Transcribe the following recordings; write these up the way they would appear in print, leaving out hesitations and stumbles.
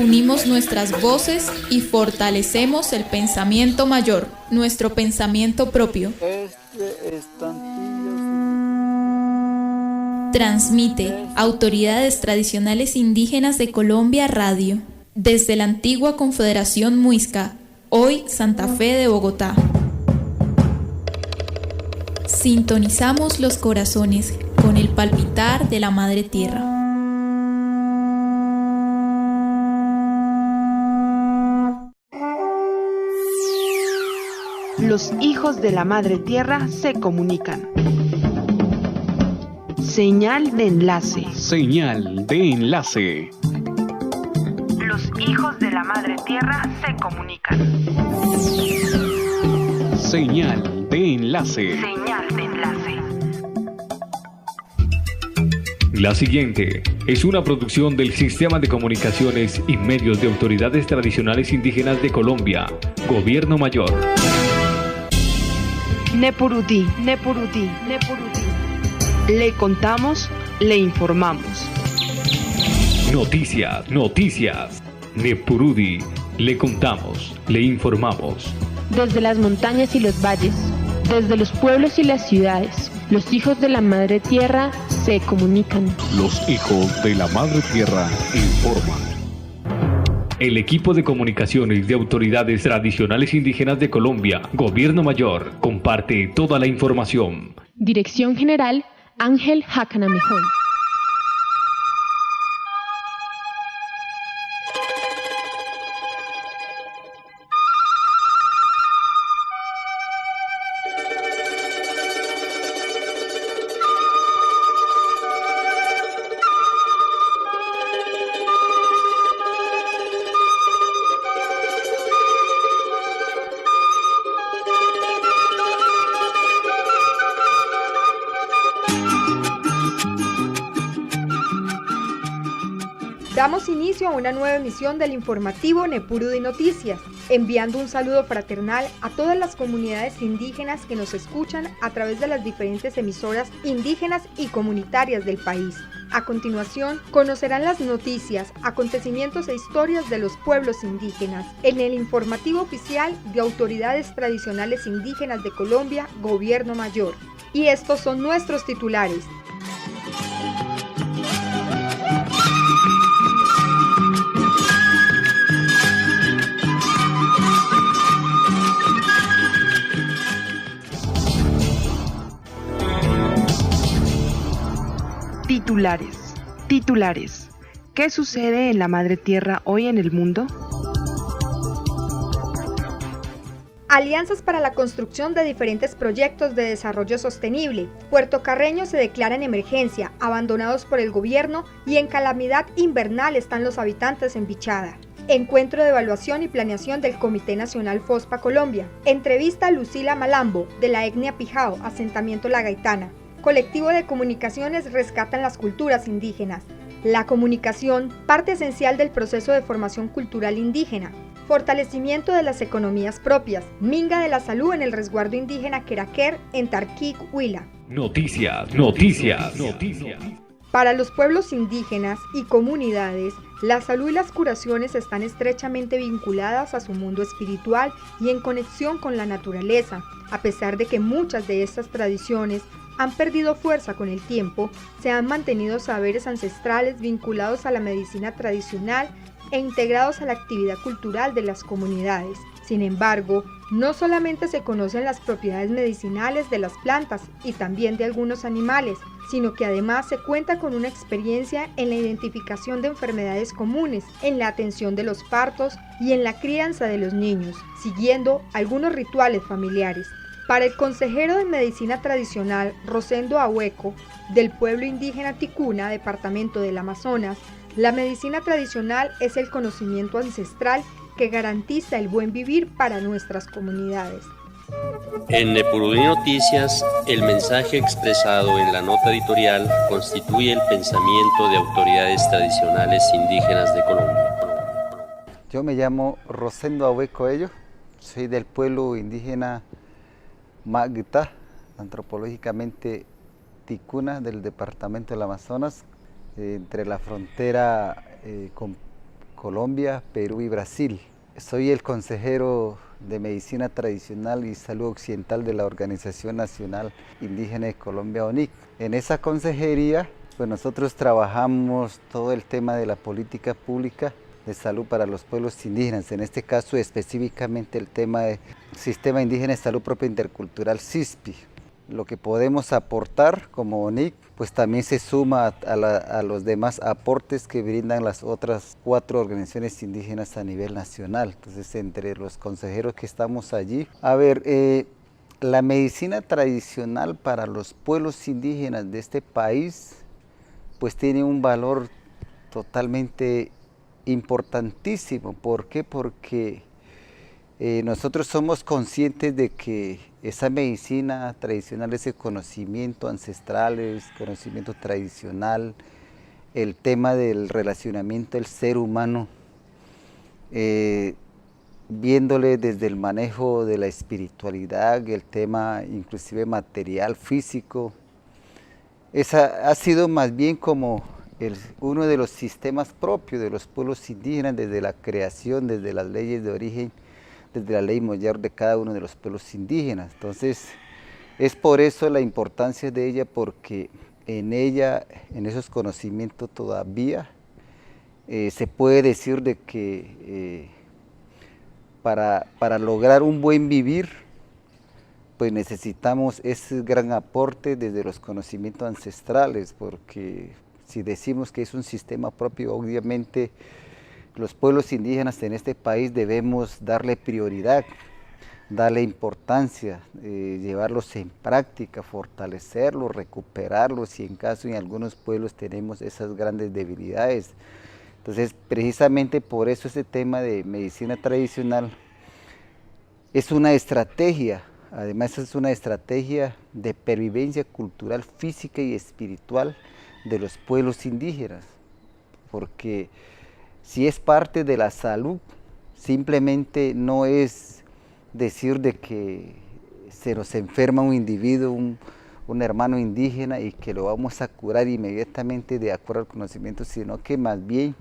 unimos nuestras voces y fortalecemos el pensamiento mayor, nuestro pensamiento propio. Transmite Autoridades Tradicionales Indígenas de Colombia Radio, desde la antigua Confederación Muisca, hoy Santa Fe de Bogotá. Sintonizamos los corazones con el palpitar de la Madre Tierra. Los hijos de la Madre Tierra se comunican. Señal de enlace. Señal de enlace. Los hijos de la Madre Tierra se comunican. Señal de enlace. Señal de enlace. La siguiente es una producción del Sistema de Comunicaciones y Medios de Autoridades Tradicionales Indígenas de Colombia, Gobierno Mayor. Nepurudí, Nepurudí, Nepurudí. Le contamos, le informamos. Noticias, noticias. Nepurudí, le contamos, le informamos. Desde las montañas y los valles, desde los pueblos y las ciudades, los hijos de la Madre Tierra se comunican. Los hijos de la Madre Tierra informan. El equipo de comunicaciones de Autoridades Tradicionales Indígenas de Colombia, Gobierno Mayor, comparte toda la información. Dirección General, Ángel Jacanamejón. Damos inicio a una nueva emisión del informativo Nepurudí Noticias, enviando un saludo fraternal a todas las comunidades indígenas que nos escuchan a través de las diferentes emisoras indígenas y comunitarias del país. A continuación, conocerán las noticias, acontecimientos e historias de los pueblos indígenas en el informativo oficial de Autoridades Tradicionales Indígenas de Colombia, Gobierno Mayor. Y estos son nuestros titulares. Titulares. ¿Qué sucede en la Madre Tierra hoy en el mundo? Alianzas para la construcción de diferentes proyectos de desarrollo sostenible. Puerto Carreño se declara en emergencia, abandonados por el gobierno, y en calamidad invernal están los habitantes en Bichada. Encuentro de evaluación y planeación del Comité Nacional FOSPA Colombia. Entrevista a Lucila Malambo, de la etnia Pijao, asentamiento La Gaitana. Colectivo de comunicaciones rescatan las culturas indígenas. La comunicación, parte esencial del proceso de formación cultural indígena. Fortalecimiento de las economías propias. Minga de la salud en el resguardo indígena Queraquer en Tarquic, Huila. Noticias, noticias, noticias. Para los pueblos indígenas y comunidades, la salud y las curaciones están estrechamente vinculadas a su mundo espiritual y en conexión con la naturaleza. A pesar de que muchas de estas tradiciones han perdido fuerza con el tiempo, se han mantenido saberes ancestrales vinculados a la medicina tradicional e integrados a la actividad cultural de las comunidades. Sin embargo, no solamente se conocen las propiedades medicinales de las plantas y también de algunos animales, sino que además se cuenta con una experiencia en la identificación de enfermedades comunes, en la atención de los partos y en la crianza de los niños, siguiendo algunos rituales familiares. Para el consejero de Medicina Tradicional Rosendo Ahueco, del pueblo indígena Ticuna, departamento del Amazonas, la medicina tradicional es el conocimiento ancestral que garantiza el buen vivir para nuestras comunidades. En Nepurudí Noticias, el mensaje expresado en la nota editorial constituye el pensamiento de autoridades tradicionales indígenas de Colombia. Yo me llamo Rosendo Ahueco Ello, soy del pueblo indígena Magta, antropológicamente Ticuna, del departamento del Amazonas, entre la frontera con Colombia, Perú y Brasil. Soy el consejero de Medicina Tradicional y Salud Occidental de la Organización Nacional Indígena de Colombia, ONIC. En esa consejería, pues nosotros trabajamos todo el tema de la política pública de salud para los pueblos indígenas, en este caso específicamente el tema del Sistema Indígena de Salud Propia Intercultural, SISPI. Lo que podemos aportar como ONIC, pues también se suma a los demás aportes que brindan las otras 4 organizaciones indígenas a nivel nacional. Entonces, entre los consejeros que estamos allí, la medicina tradicional para los pueblos indígenas de este país, pues tiene un valor totalmente importantísimo. ¿Por qué? Porque nosotros somos conscientes de que esa medicina tradicional, ese conocimiento ancestral, el conocimiento tradicional, el tema del relacionamiento del ser humano, viéndole desde el manejo de la espiritualidad, el tema inclusive material, físico, esa ha sido más bien como uno de los sistemas propios de los pueblos indígenas desde la creación, desde las leyes de origen, desde la ley mayor de cada uno de los pueblos indígenas. Entonces, es por eso la importancia de ella, porque en ella, en esos conocimientos todavía, se puede decir de que para lograr un buen vivir, pues necesitamos ese gran aporte desde los conocimientos ancestrales, porque si decimos que es un sistema propio, obviamente los pueblos indígenas en este país debemos darle prioridad, darle importancia, llevarlos en práctica, fortalecerlos, recuperarlos, y en caso en algunos pueblos tenemos esas grandes debilidades. Entonces, precisamente por eso ese tema de medicina tradicional es una estrategia, además es una estrategia de pervivencia cultural, física y espiritual de los pueblos indígenas, porque si es parte de la salud, simplemente no es decir de que se nos enferma un individuo, un hermano indígena, y que lo vamos a curar inmediatamente de acuerdo al conocimiento, sino que más bien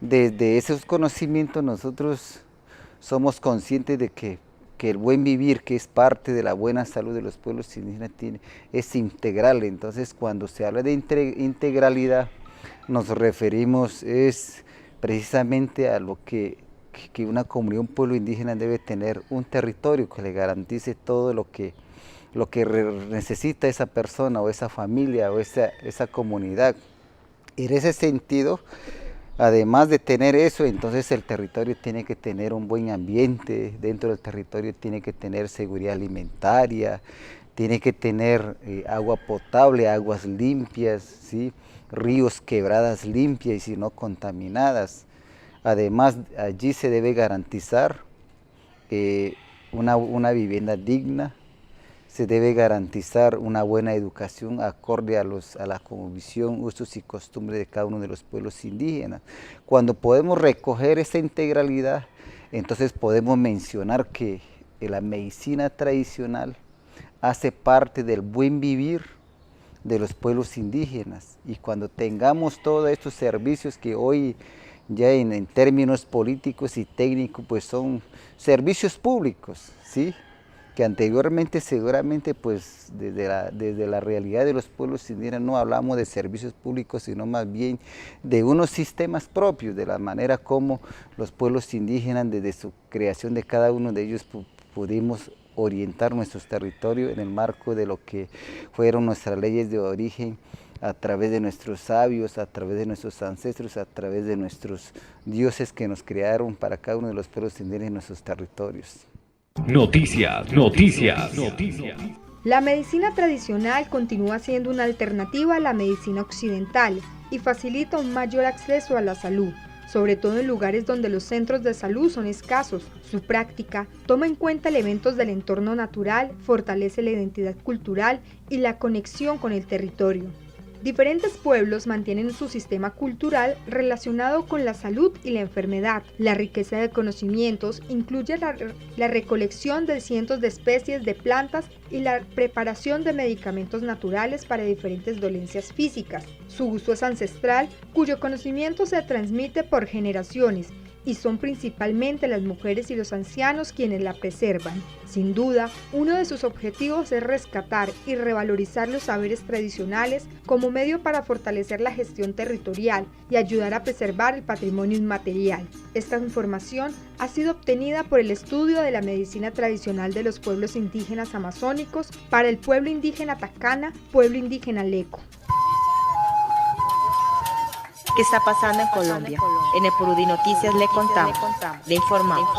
desde esos conocimientos nosotros somos conscientes de que el buen vivir, que es parte de la buena salud de los pueblos indígenas, es integral. Entonces, cuando se habla de integralidad, nos referimos precisamente a lo que una comunidad, un pueblo indígena debe tener, un territorio que le garantice todo lo que necesita esa persona o esa familia o esa comunidad. Y en ese sentido, además de tener eso, entonces el territorio tiene que tener un buen ambiente, dentro del territorio tiene que tener seguridad alimentaria, tiene que tener agua potable, aguas limpias, ¿sí? Ríos, quebradas limpias y no contaminadas. Además, allí se debe garantizar una vivienda digna, se debe garantizar una buena educación acorde a la cosmovisión, usos y costumbres de cada uno de los pueblos indígenas. Cuando podemos recoger esa integralidad, entonces podemos mencionar que la medicina tradicional hace parte del buen vivir de los pueblos indígenas, y cuando tengamos todos estos servicios que hoy ya en términos políticos y técnicos pues son servicios públicos, ¿sí? Que anteriormente seguramente pues desde la realidad de los pueblos indígenas no hablamos de servicios públicos, sino más bien de unos sistemas propios, de la manera como los pueblos indígenas desde su creación de cada uno de ellos pudimos orientar nuestros territorios en el marco de lo que fueron nuestras leyes de origen, a través de nuestros sabios, a través de nuestros ancestros, a través de nuestros dioses que nos crearon para cada uno de los pueblos indígenas en nuestros territorios. Noticias. La medicina tradicional continúa siendo una alternativa a la medicina occidental y facilita un mayor acceso a la salud, sobre todo en lugares donde los centros de salud son escasos. Su práctica toma en cuenta elementos del entorno natural, fortalece la identidad cultural y la conexión con el territorio. Diferentes pueblos mantienen su sistema cultural relacionado con la salud y la enfermedad. La riqueza de conocimientos incluye la recolección de cientos de especies de plantas y la preparación de medicamentos naturales para diferentes dolencias físicas. Su uso es ancestral, cuyo conocimiento se transmite por generaciones, y son principalmente las mujeres y los ancianos quienes la preservan. Sin duda, uno de sus objetivos es rescatar y revalorizar los saberes tradicionales como medio para fortalecer la gestión territorial y ayudar a preservar el patrimonio inmaterial. Esta información ha sido obtenida por el estudio de la medicina tradicional de los pueblos indígenas amazónicos para el pueblo indígena Tacana, pueblo indígena Leco. ¿Qué está pasando en Colombia? En Epurudí Noticias le contamos, le informamos.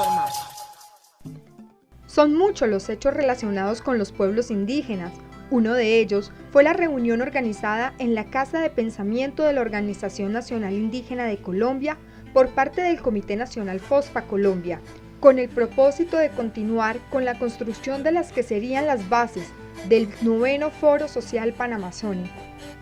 Son muchos los hechos relacionados con los pueblos indígenas. Uno de ellos fue la reunión organizada en la Casa de Pensamiento de la Organización Nacional Indígena de Colombia por parte del Comité Nacional FOSPA Colombia, con el propósito de continuar con la construcción de las que serían las bases del 9º Foro Social Panamazónico.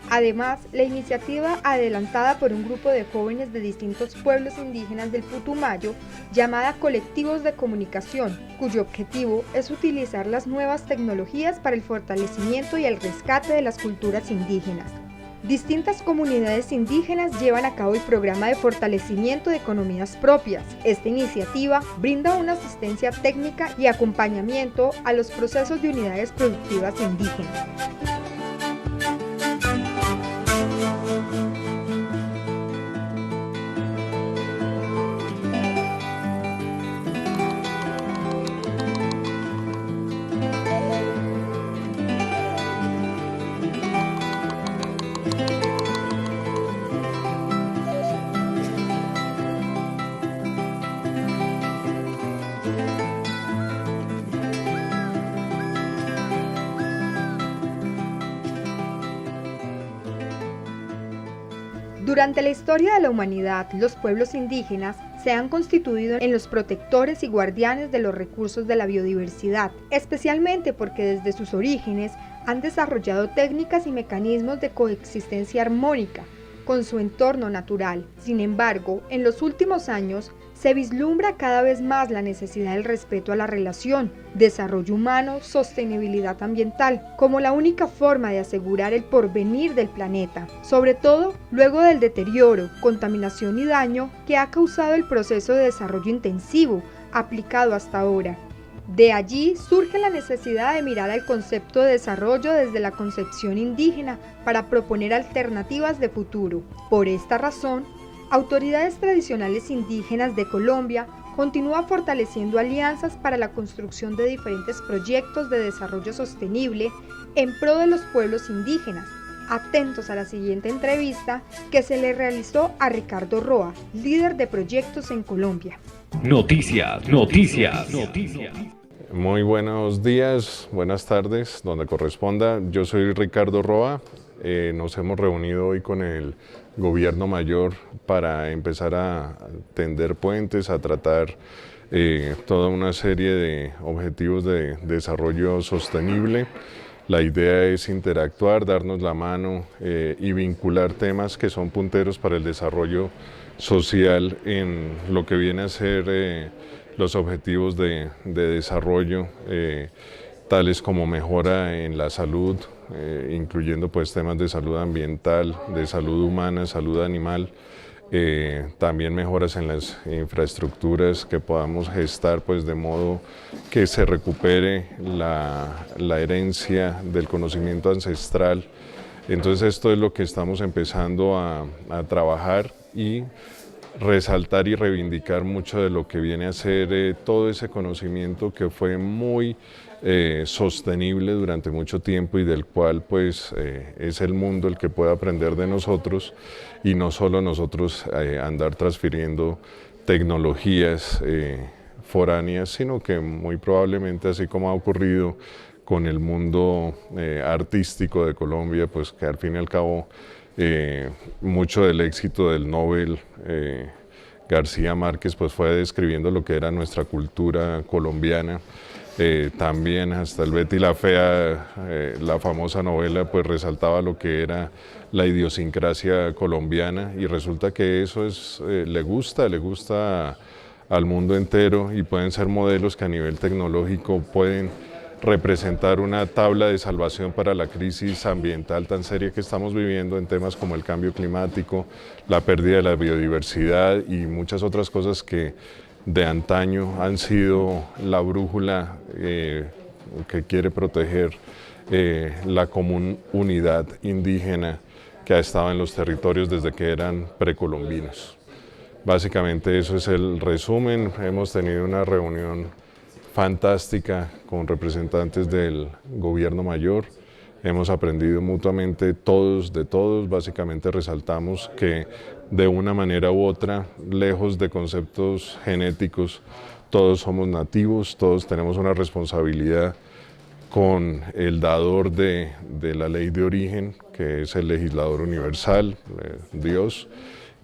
Además, la iniciativa adelantada por un grupo de jóvenes de distintos pueblos indígenas del Putumayo, llamada Colectivos de Comunicación, cuyo objetivo es utilizar las nuevas tecnologías para el fortalecimiento y el rescate de las culturas indígenas. Distintas comunidades indígenas llevan a cabo el programa de fortalecimiento de economías propias. Esta iniciativa brinda una asistencia técnica y acompañamiento a los procesos de unidades productivas indígenas. Durante la historia de la humanidad, los pueblos indígenas se han constituido en los protectores y guardianes de los recursos de la biodiversidad, especialmente porque desde sus orígenes han desarrollado técnicas y mecanismos de coexistencia armónica con su entorno natural. Sin embargo, en los últimos años se vislumbra cada vez más la necesidad del respeto a la relación, desarrollo humano, sostenibilidad ambiental, como la única forma de asegurar el porvenir del planeta, sobre todo luego del deterioro, contaminación y daño que ha causado el proceso de desarrollo intensivo aplicado hasta ahora. De allí surge la necesidad de mirar al concepto de desarrollo desde la concepción indígena para proponer alternativas de futuro. Por esta razón, autoridades tradicionales indígenas de Colombia continúan fortaleciendo alianzas para la construcción de diferentes proyectos de desarrollo sostenible en pro de los pueblos indígenas. Atentos a la siguiente entrevista que se le realizó a Ricardo Roa, líder de proyectos en Colombia. Noticias. Muy buenos días, buenas tardes, donde corresponda. Yo soy Ricardo Roa. Nos hemos reunido hoy con el Gobierno Mayor para empezar a tender puentes, a tratar toda una serie de objetivos de desarrollo sostenible. La idea es interactuar, darnos la mano y vincular temas que son punteros para el desarrollo social en lo que viene a ser los objetivos de desarrollo, tales como mejora en la salud, incluyendo pues temas de salud ambiental, de salud humana, salud animal, también mejoras en las infraestructuras que podamos gestar pues de modo que se recupere la herencia del conocimiento ancestral. Entonces esto es lo que estamos empezando a trabajar y resaltar y reivindicar mucho de lo que viene a ser todo ese conocimiento que fue muy sostenible durante mucho tiempo y del cual pues es el mundo el que puede aprender de nosotros y no solo nosotros andar transfiriendo tecnologías foráneas, sino que muy probablemente, así como ha ocurrido con el mundo artístico de Colombia, pues que al fin y al cabo mucho del éxito del Nobel García Márquez pues fue describiendo lo que era nuestra cultura colombiana. También hasta el Betty la Fea, la famosa novela, pues resaltaba lo que era la idiosincrasia colombiana, y resulta que eso le gusta al mundo entero, y pueden ser modelos que a nivel tecnológico pueden representar una tabla de salvación para la crisis ambiental tan seria que estamos viviendo en temas como el cambio climático, la pérdida de la biodiversidad y muchas otras cosas que de antaño han sido la brújula que quiere proteger la común unidad indígena que ha estado en los territorios desde que eran precolombinos. Básicamente eso es el resumen. Hemos tenido una reunión fantástica con representantes del Gobierno Mayor. Hemos aprendido mutuamente todos de todos. Básicamente resaltamos que de una manera u otra, lejos de conceptos genéticos, todos somos nativos, todos tenemos una responsabilidad con el dador de la ley de origen, que es el legislador universal, Dios,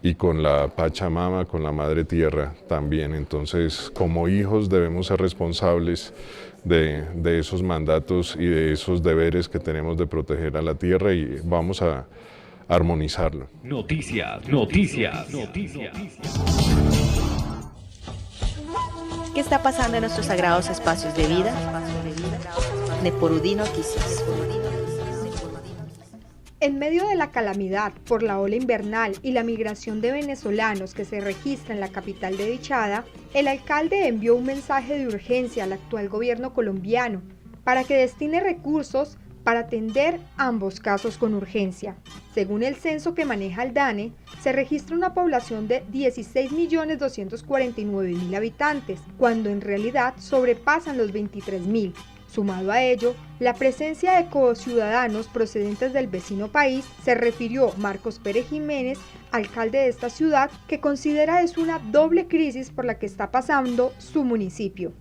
y con la Pachamama, con la Madre Tierra también. Entonces, como hijos debemos ser responsables de esos mandatos y de esos deberes que tenemos de proteger a la tierra, y vamos a armonizarlo. Noticias. ¿Qué está pasando en nuestros sagrados espacios de vida? Neporudí Noticias. En medio de la calamidad por la ola invernal y la migración de venezolanos que se registra en la capital de Vichada, el alcalde envió un mensaje de urgencia al actual gobierno colombiano para que destine recursos para atender ambos casos con urgencia. Según el censo que maneja el DANE, se registra una población de 16.249.000 habitantes, cuando en realidad sobrepasan los 23.000. Sumado a ello, la presencia de co-ciudadanos procedentes del vecino país, se refirió Marcos Pérez Jiménez, alcalde de esta ciudad, que considera es una doble crisis por la que está pasando su municipio.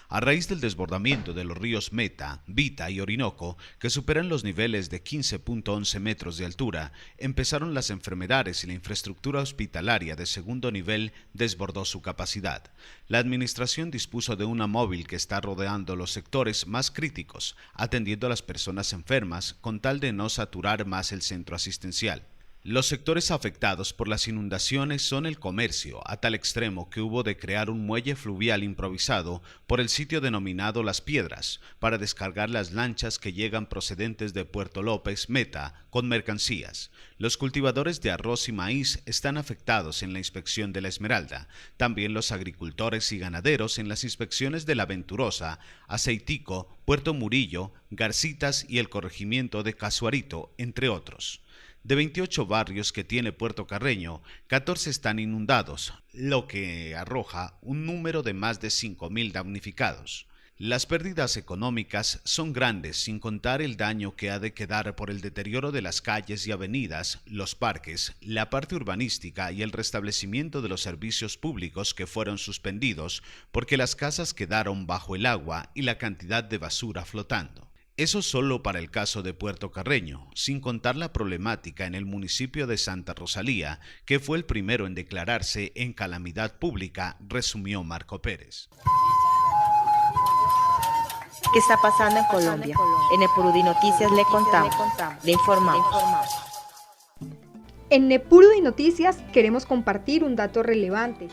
A raíz del desbordamiento de los ríos Meta, Vita y Orinoco, que superan los niveles de 15.11 metros de altura, empezaron las enfermedades y la infraestructura hospitalaria de segundo nivel desbordó su capacidad. La administración dispuso de una móvil que está rodeando los sectores más críticos, atendiendo a las personas enfermas con tal de no saturar más el centro asistencial. Los sectores afectados por las inundaciones son el comercio, a tal extremo que hubo de crear un muelle fluvial improvisado por el sitio denominado Las Piedras, para descargar las lanchas que llegan procedentes de Puerto López, Meta, con mercancías. Los cultivadores de arroz y maíz están afectados en la inspección de La Esmeralda, también los agricultores y ganaderos en las inspecciones de La Venturosa, Aceitico, Puerto Murillo, Garcitas y el corregimiento de Casuarito, entre otros. De 28 barrios que tiene Puerto Carreño, 14 están inundados, lo que arroja un número de más de 5.000 damnificados. Las pérdidas económicas son grandes, sin contar el daño que ha de quedar por el deterioro de las calles y avenidas, los parques, la parte urbanística y el restablecimiento de los servicios públicos que fueron suspendidos porque las casas quedaron bajo el agua y la cantidad de basura flotando. Eso solo para el caso de Puerto Carreño, sin contar la problemática en el municipio de Santa Rosalía, que fue el primero en declararse en calamidad pública, resumió Marco Pérez. ¿Qué está pasando en Colombia? En Neporudí Noticias le contamos, le informamos. En Neporudí Noticias queremos compartir un dato relevante.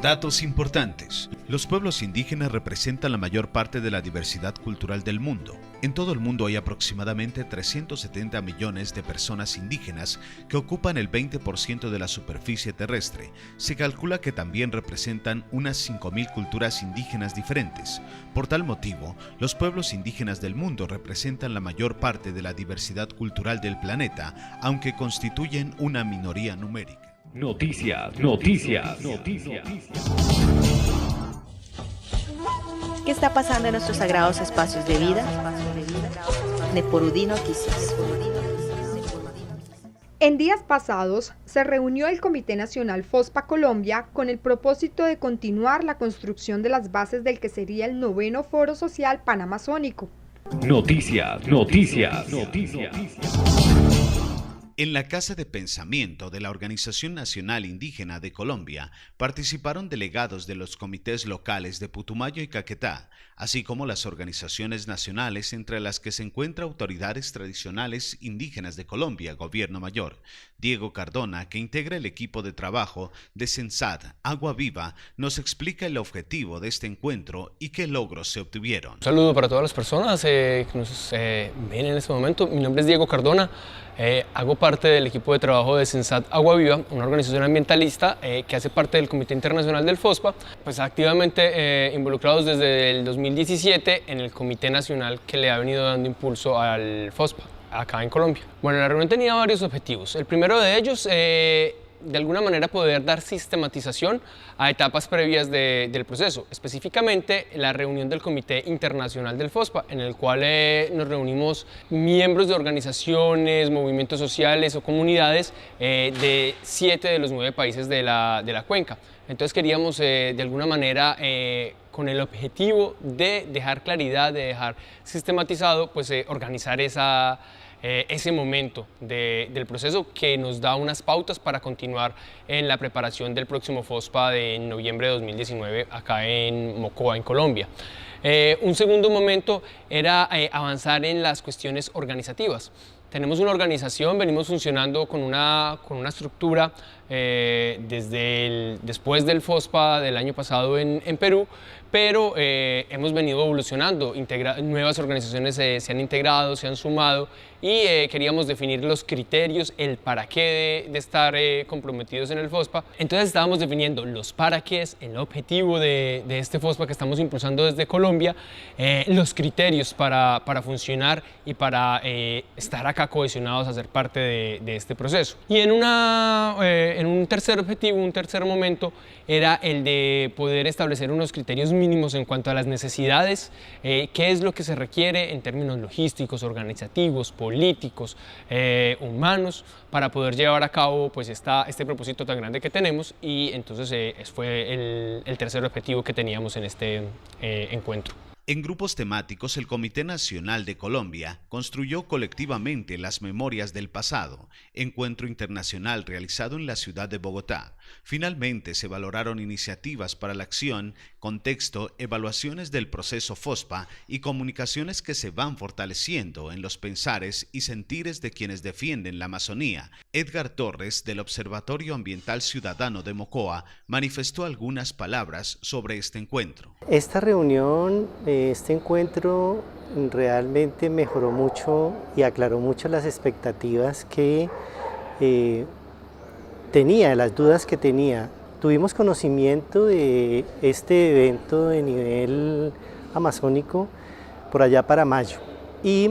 Datos importantes. Los pueblos indígenas representan la mayor parte de la diversidad cultural del mundo. En todo el mundo hay aproximadamente 370 millones de personas indígenas que ocupan el 20% de la superficie terrestre. Se calcula que también representan unas 5.000 culturas indígenas diferentes. Por tal motivo, los pueblos indígenas del mundo representan la mayor parte de la diversidad cultural del planeta, aunque constituyen una minoría numérica. Noticias. ¿Qué está pasando en nuestros sagrados espacios de vida? Neporudí Noticias. En días pasados se reunió el Comité Nacional FOSPA Colombia con el propósito de continuar la construcción de las bases del que sería el 9º Foro Social Panamazónico. Noticias. En la Casa de Pensamiento de la Organización Nacional Indígena de Colombia participaron delegados de los comités locales de Putumayo y Caquetá, así como las organizaciones nacionales entre las que se encuentran autoridades tradicionales indígenas de Colombia, Gobierno Mayor. Diego Cardona, que integra el equipo de trabajo de Sensat Agua Viva, nos explica el objetivo de este encuentro y qué logros se obtuvieron. Un saludo para todas las personas que nos ven en este momento. Mi nombre es Diego Cardona. Hago parte del equipo de trabajo de Sensat Agua Viva, una organización ambientalista que hace parte del Comité Internacional del FOSPA, pues activamente involucrados desde el 2017 en el Comité Nacional que le ha venido dando impulso al FOSPA acá en Colombia. Bueno, la reunión tenía varios objetivos. El primero de ellos, de alguna manera poder dar sistematización a etapas previas del proceso, específicamente la reunión del Comité Internacional del FOSPA, en el cual nos reunimos miembros de organizaciones, movimientos sociales o comunidades de 7 de los 9 países de la cuenca. Entonces queríamos de alguna manera, con el objetivo de dejar claridad, de dejar sistematizado, pues organizar ese momento del proceso que nos da unas pautas para continuar en la preparación del próximo FOSPA de noviembre de 2019 acá en Mocoa, en Colombia. Un segundo momento era avanzar en las cuestiones organizativas. Tenemos una organización, venimos funcionando con una estructura después del FOSPA del año pasado en Perú, pero hemos venido evolucionando, nuevas organizaciones se han integrado, se han sumado y queríamos definir los criterios, el para qué de estar comprometidos en el FOSPA. Entonces estábamos definiendo los para qué, el objetivo de este FOSPA que estamos impulsando desde Colombia, los criterios para funcionar y para estar acá cohesionados a ser parte de este proceso. Y en un tercer objetivo, un tercer momento, era el de poder establecer unos criterios mínimos en cuanto a las necesidades, qué es lo que se requiere en términos logísticos, organizativos, políticos, humanos, para poder llevar a cabo pues, este propósito tan grande que tenemos, y entonces fue el tercer objetivo que teníamos en este encuentro. En grupos temáticos, el Comité Nacional de Colombia construyó colectivamente las memorias del pasado, encuentro internacional realizado en la ciudad de Bogotá. Finalmente, se valoraron iniciativas para la acción, contexto, evaluaciones del proceso FOSPA y comunicaciones que se van fortaleciendo en los pensares y sentires de quienes defienden la Amazonía. Edgar Torres, del Observatorio Ambiental Ciudadano de Mocoa, manifestó algunas palabras sobre este encuentro. Esta reunión, este encuentro realmente mejoró mucho y aclaró mucho las expectativas que tenía, las dudas que tenía. Tuvimos conocimiento de este evento de nivel amazónico por allá para mayo y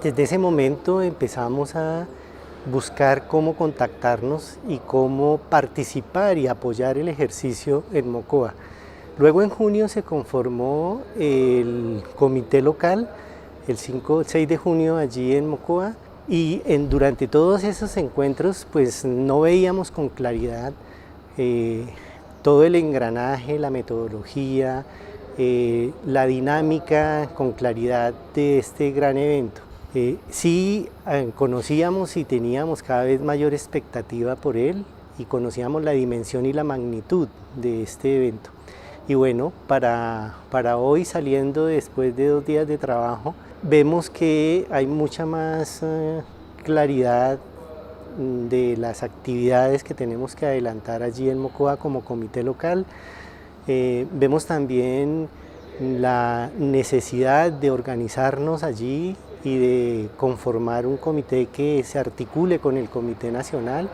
desde ese momento empezamos a buscar cómo contactarnos y cómo participar y apoyar el ejercicio en Mocoa. Luego en junio se conformó el comité local, el 6 de junio allí en Mocoa, y durante todos esos encuentros pues no veíamos con claridad todo el engranaje, la metodología, la dinámica con claridad de este gran evento. Sí conocíamos y teníamos cada vez mayor expectativa por él y conocíamos la dimensión y la magnitud de este evento. Y bueno, para hoy, saliendo después de 2 días de trabajo, vemos que hay mucha más claridad de las actividades que tenemos que adelantar allí en Mocoa como comité local. Vemos también la necesidad de organizarnos allí y de conformar un comité que se articule con el Comité Nacional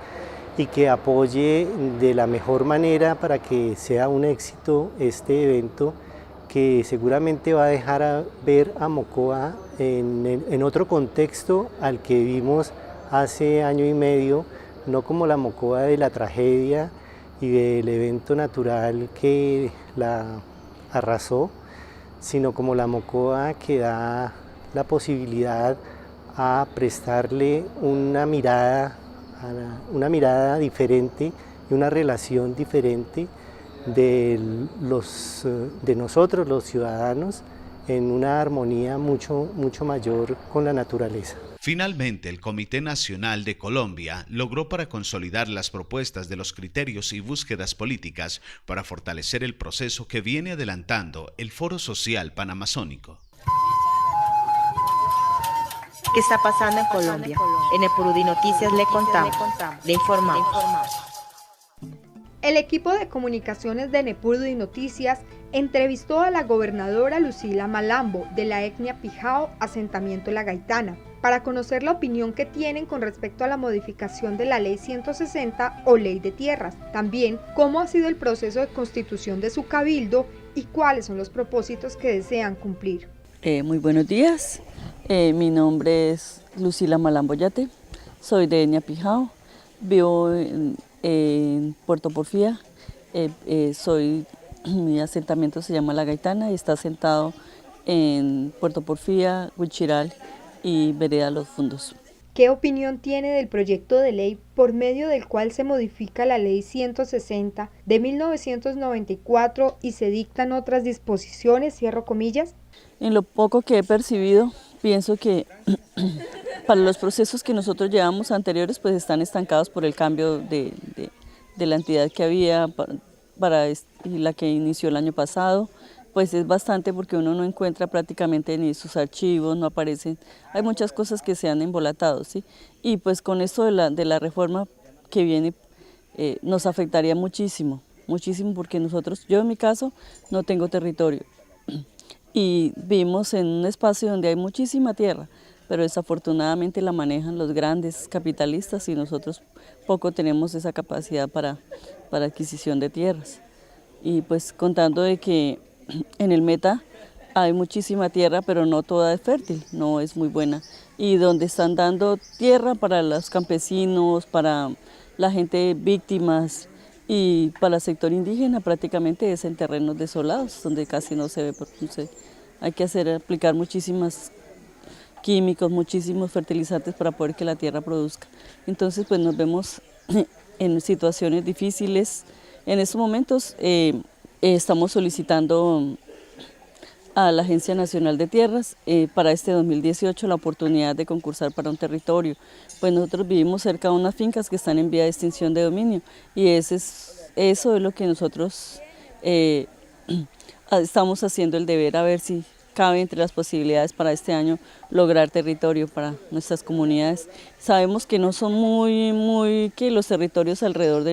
y que apoye de la mejor manera para que sea un éxito este evento, que seguramente va a dejar ver a Mocoa en otro contexto al que vimos hace año y medio, no como la Mocoa de la tragedia y del evento natural que la arrasó, sino como la Mocoa que da la posibilidad a prestarle una mirada diferente y una relación diferente de nosotros los ciudadanos en una armonía mucho mayor con la naturaleza. Finalmente, el Comité Nacional de Colombia logró para consolidar las propuestas de los criterios y búsquedas políticas para fortalecer el proceso que viene adelantando el Foro Social Panamazónico. ¿Qué está pasando en Colombia? En Epurudí Noticias le contamos, le informamos. El equipo de comunicaciones de Epurudí Noticias entrevistó a la gobernadora Lucila Malambo de la etnia Pijao, asentamiento La Gaitana, para conocer la opinión que tienen con respecto a la modificación de la Ley 160 o Ley de Tierras, también cómo ha sido el proceso de constitución de su cabildo y cuáles son los propósitos que desean cumplir. Muy buenos días, mi nombre es Lucila Malambo Yate, soy de etnia Pijao, vivo en Puerto Porfía, mi asentamiento se llama La Gaitana y está asentado en Puerto Porfía, Huichiral y Vereda Los Fundos. ¿Qué opinión tiene del proyecto de ley por medio del cual se modifica la Ley 160 de 1994 y se dictan otras disposiciones, cierro comillas? En lo poco que he percibido, pienso que para los procesos que nosotros llevamos anteriores, pues están estancados por el cambio de la entidad que había y la que inició el año pasado. Pues es bastante porque uno no encuentra prácticamente ni sus archivos, no aparecen, hay muchas cosas que se han embolatado, ¿sí? Y pues con esto de la reforma que viene nos afectaría muchísimo, porque yo en mi caso no tengo territorio y vivimos en un espacio donde hay muchísima tierra, pero desafortunadamente la manejan los grandes capitalistas y nosotros poco tenemos esa capacidad para adquisición de tierras. Y pues contando de que en el Meta hay muchísima tierra, pero no toda es fértil, no es muy buena. Y donde están dando tierra para los campesinos, para la gente víctimas y para el sector indígena prácticamente es en terrenos desolados, donde casi no se ve, hay que aplicar muchísimos químicos, muchísimos fertilizantes para poder que la tierra produzca. Entonces pues nos vemos en situaciones difíciles. En estos momentos estamos solicitando a la Agencia Nacional de Tierras para este 2018 la oportunidad de concursar para un territorio. Pues nosotros vivimos cerca de unas fincas que están en vía de extinción de dominio y eso es lo que nosotros estamos haciendo el deber a ver si cabe entre las posibilidades para este año lograr territorio para nuestras comunidades. Sabemos que no son que los territorios alrededor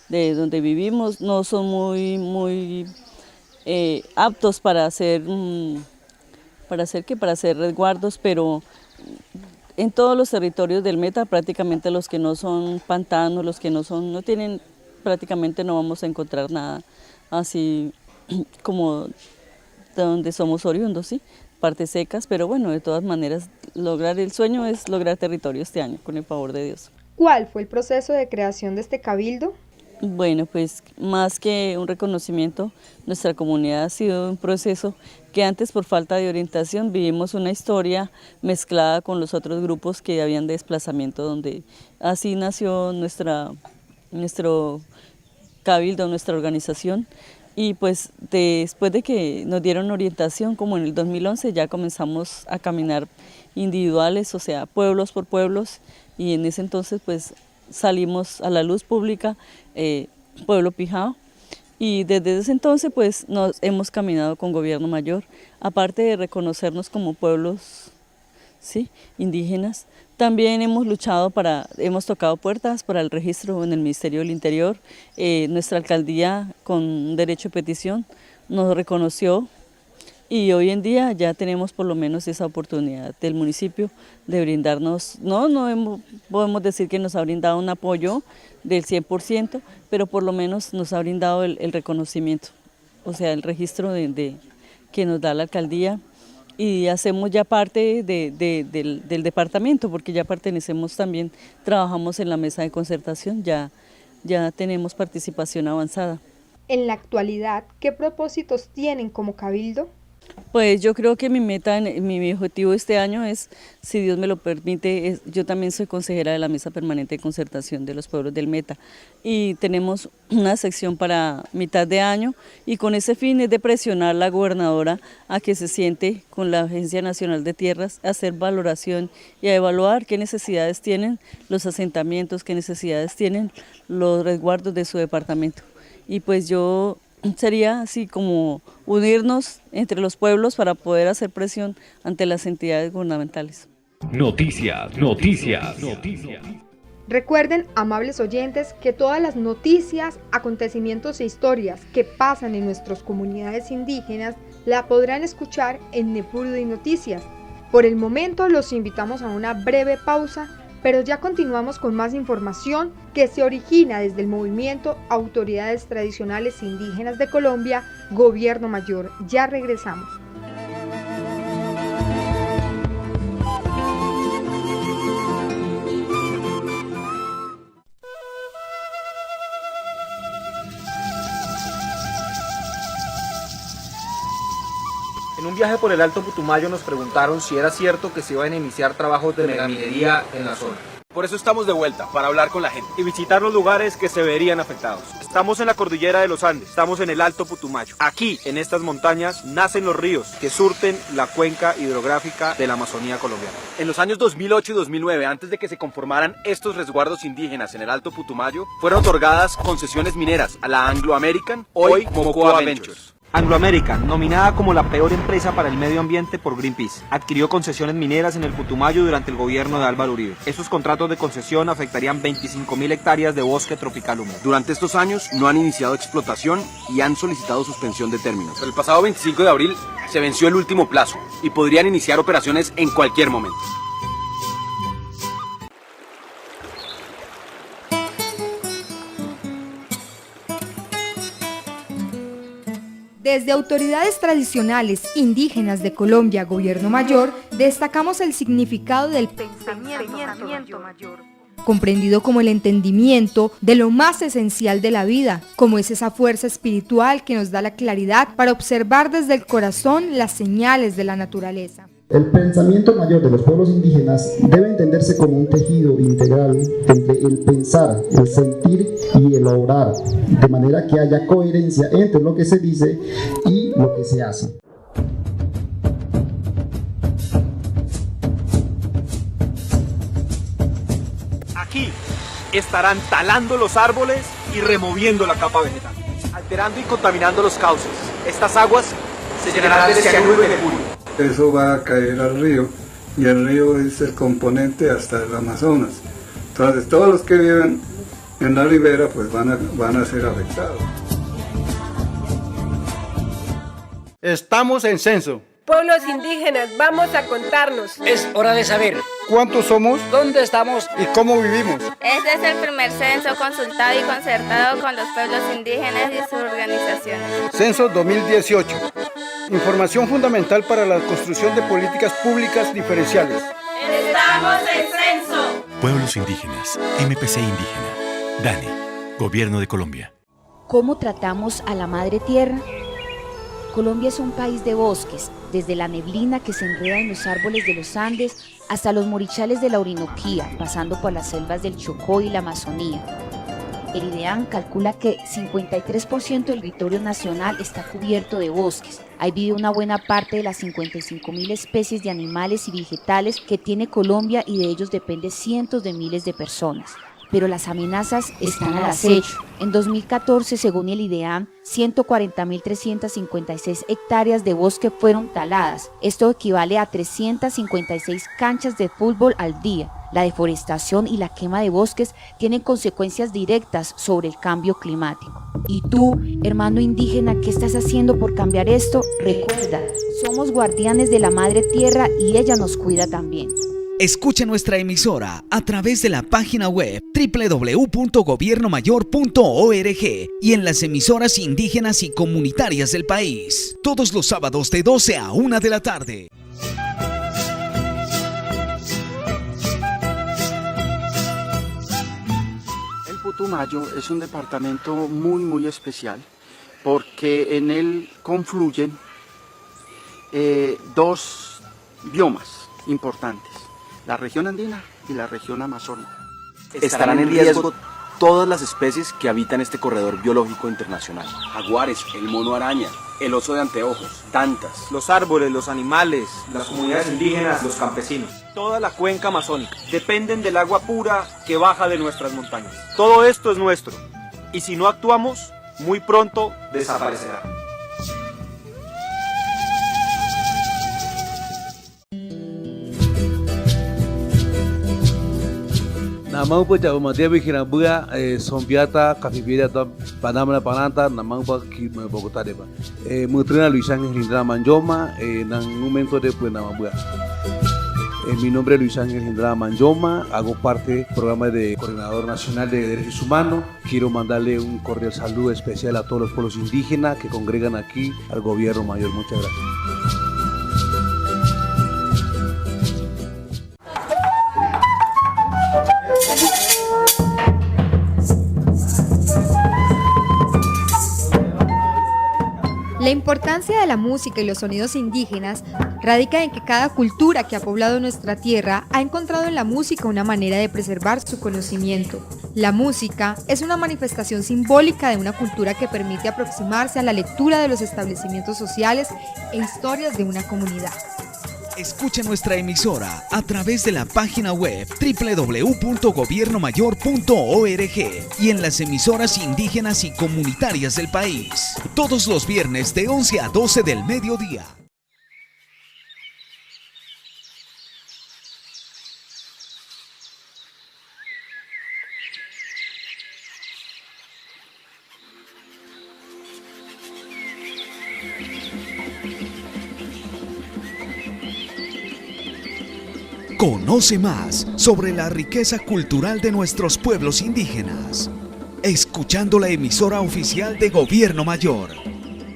de donde vivimos no son muy aptos para hacer resguardos, pero en todos los territorios del Meta, prácticamente los que no son pantanos, los que no tienen, prácticamente no vamos a encontrar nada así como de donde somos oriundos, ¿sí? Partes secas, pero bueno, de todas maneras, el sueño es lograr territorio este año, con el favor de Dios. ¿Cuál fue el proceso de creación de este cabildo? Bueno, pues más que un reconocimiento, nuestra comunidad ha sido un proceso que antes por falta de orientación vivimos una historia mezclada con los otros grupos que habían de desplazamiento, donde así nació nuestro cabildo, nuestra organización. Y pues después de que nos dieron orientación, como en el 2011, ya comenzamos a caminar individuales, o sea, pueblos por pueblos, y en ese entonces pues salimos a la luz pública, Pueblo Pijao, y desde ese entonces pues nos hemos caminado con Gobierno Mayor, aparte de reconocernos como pueblos, ¿sí?, indígenas. También hemos hemos tocado puertas para el registro en el Ministerio del Interior. Nuestra alcaldía, con un derecho de petición, nos reconoció y hoy en día ya tenemos por lo menos esa oportunidad del municipio de brindarnos, podemos decir que nos ha brindado un apoyo del 100%, pero por lo menos nos ha brindado el reconocimiento, o sea, el registro que nos da la alcaldía. Y hacemos ya parte del departamento, porque ya pertenecemos también, trabajamos en la mesa de concertación, ya tenemos participación avanzada. En la actualidad, ¿qué propósitos tienen como cabildo? Pues yo creo que mi objetivo este año es, si Dios me lo permite, yo también soy consejera de la Mesa Permanente de Concertación de los Pueblos del Meta y tenemos una sección para mitad de año y con ese fin es de presionar a la gobernadora a que se siente con la Agencia Nacional de Tierras a hacer valoración y a evaluar qué necesidades tienen los asentamientos, qué necesidades tienen los resguardos de su departamento. Y pues yo sería así como unirnos entre los pueblos para poder hacer presión ante las entidades gubernamentales. Noticias. Recuerden, amables oyentes, que todas las noticias, acontecimientos e historias que pasan en nuestras comunidades indígenas la podrán escuchar en Nepurudi Noticias. Por el momento los invitamos a una breve pausa, pero ya continuamos con más información que se origina desde el movimiento Autoridades Tradicionales Indígenas de Colombia, Gobierno Mayor. Ya regresamos. En un viaje por el Alto Putumayo nos preguntaron si era cierto que se iban a iniciar trabajos de megaminería en la zona. Por eso estamos de vuelta, para hablar con la gente y visitar los lugares que se verían afectados. Estamos en la cordillera de los Andes, estamos en el Alto Putumayo. Aquí, en estas montañas, nacen los ríos que surten la cuenca hidrográfica de la Amazonía colombiana. En los años 2008 y 2009, antes de que se conformaran estos resguardos indígenas en el Alto Putumayo, fueron otorgadas concesiones mineras a la Anglo American, hoy Mocoa Ventures. Anglo American, nominada como la peor empresa para el medio ambiente por Greenpeace, adquirió concesiones mineras en el Putumayo durante el gobierno de Álvaro Uribe. Esos contratos de concesión afectarían 25.000 hectáreas de bosque tropical húmedo. Durante estos años no han iniciado explotación y han solicitado suspensión de términos. Pero el pasado 25 de abril se venció el último plazo y podrían iniciar operaciones en cualquier momento. Desde Autoridades Tradicionales Indígenas de Colombia, Gobierno Mayor, destacamos el significado del pensamiento mayor, comprendido como el entendimiento de lo más esencial de la vida, como es esa fuerza espiritual que nos da la claridad para observar desde el corazón las señales de la naturaleza. El pensamiento mayor de los pueblos indígenas debe entenderse como un tejido integral entre el pensar, el sentir y el obrar, de manera que haya coherencia entre lo que se dice y lo que se hace. Aquí estarán talando los árboles y removiendo la capa vegetal, alterando y contaminando los cauces. Estas aguas se llenarán de cianuro y mercurio. Eso va a caer al río y el río es el componente hasta el Amazonas. Entonces todos los que viven en la ribera pues van a ser afectados. Estamos en censo. Pueblos indígenas, vamos a contarnos. Es hora de saber cuántos somos, dónde estamos y cómo vivimos. Este es el primer censo consultado y concertado con los pueblos indígenas y sus organizaciones. Censo 2018. Información fundamental para la construcción de políticas públicas diferenciales. ¡Estamos en censo! Pueblos indígenas, MPC Indígena, DANE, Gobierno de Colombia. ¿Cómo tratamos a la madre tierra? Colombia es un país de bosques, desde la neblina que se enreda en los árboles de los Andes hasta los morichales de la Orinoquía, pasando por las selvas del Chocó y la Amazonía. El IDEAN calcula que 53% del territorio nacional está cubierto de bosques. Ahí vive una buena parte de las 55.000 especies de animales y vegetales que tiene Colombia y de ellos depende cientos de miles de personas. Pero las amenazas están al acecho. En 2014, según el IDEAN, 140.356 hectáreas de bosque fueron taladas. Esto equivale a 356 canchas de fútbol al día. La deforestación y la quema de bosques tienen consecuencias directas sobre el cambio climático. Y tú, hermano indígena, ¿qué estás haciendo por cambiar esto? Recuerda, somos guardianes de la madre tierra y ella nos cuida también. Escucha nuestra emisora a través de la página web www.gobiernomayor.org y en las emisoras indígenas y comunitarias del país. Todos los sábados de 12 a 1 de la tarde. El Putumayo es un departamento muy especial porque en él confluyen dos biomas importantes, la región andina y la región amazónica. ¿Estarán en riesgo todas las especies que habitan este corredor biológico internacional? Jaguares, el mono araña, el oso de anteojos, tantas. Los árboles, los animales, las comunidades indígenas, los campesinos. Toda la cuenca amazónica dependen del agua pura que baja de nuestras montañas. Todo esto es nuestro y si no actuamos, muy pronto desaparecerá. Namang po jauh mati abi kira buya sompiata kafibira tam panamana pananta namang pa ki Bogotá deba mutrina Luis Ángel Hindra Manjoma nang momento de pues nama buya. Mi nombre es Luis Ángel Hindra Manjoma, hago parte del programa de Coordinador Nacional de Derechos Humanos. Quiero mandarle un cordial saludo especial a todos los pueblos indígenas que congregan aquí al Gobierno Mayor. Muchas gracias. La importancia de la música y los sonidos indígenas radica en que cada cultura que ha poblado nuestra tierra ha encontrado en la música una manera de preservar su conocimiento. La música es una manifestación simbólica de una cultura que permite aproximarse a la lectura de los establecimientos sociales e historias de una comunidad. Escucha nuestra emisora a través de la página web www.gobiernomayor.org y en las emisoras indígenas y comunitarias del país. Todos los viernes de 11 a 12 del mediodía. Conoce más sobre la riqueza cultural de nuestros pueblos indígenas, escuchando la emisora oficial de Gobierno Mayor.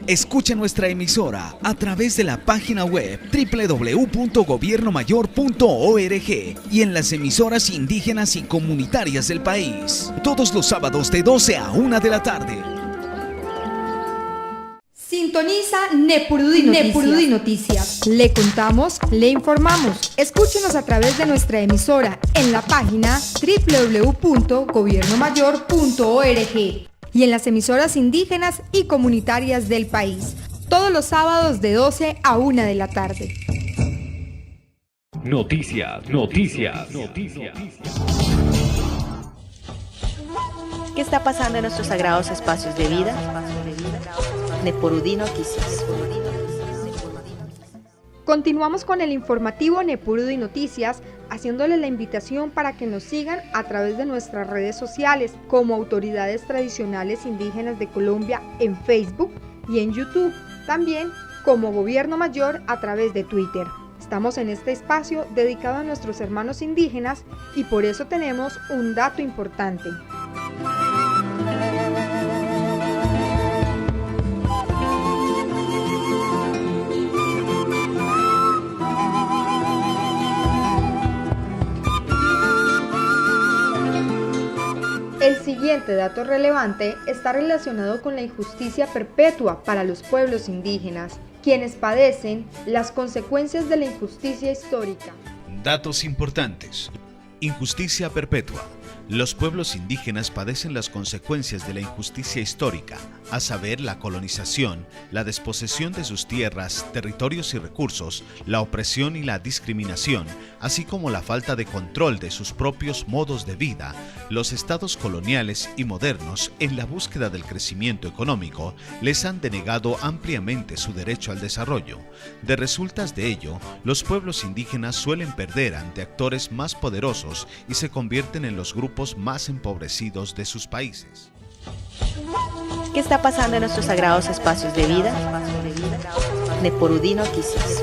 Escucha nuestra emisora a través de la página web www.gobiernomayor.org y en las emisoras indígenas y comunitarias del país, todos los sábados de 12 a 1 de la tarde. Sintoniza Nepurudí Noticias. Le contamos, le informamos. Escúchenos a través de nuestra emisora en la página www.gobiernomayor.org y en las emisoras indígenas y comunitarias del país, todos los sábados de 12 a 1 de la tarde. Noticias. ¿Qué está pasando en nuestros sagrados espacios de vida? Nepurudí Noticias. Continuamos con el informativo Nepurudí Noticias, haciéndole la invitación para que nos sigan a través de nuestras redes sociales como Autoridades Tradicionales Indígenas de Colombia en Facebook y en YouTube, también como Gobierno Mayor a través de Twitter. Estamos en este espacio dedicado a nuestros hermanos indígenas y por eso tenemos un dato importante. El siguiente dato relevante está relacionado con la injusticia perpetua para los pueblos indígenas, quienes padecen las consecuencias de la injusticia histórica. Datos importantes. Injusticia perpetua. Los pueblos indígenas padecen las consecuencias de la injusticia histórica, a saber, la colonización, la desposesión de sus tierras, territorios y recursos, la opresión y la discriminación, así como la falta de control de sus propios modos de vida. Los estados coloniales y modernos, en la búsqueda del crecimiento económico, les han denegado ampliamente su derecho al desarrollo. De resultas de ello, los pueblos indígenas suelen perder ante actores más poderosos y se convierten en los grupos más empobrecidos de sus países. ¿Qué está pasando en nuestros sagrados espacios de vida? Nepurudí Noticias.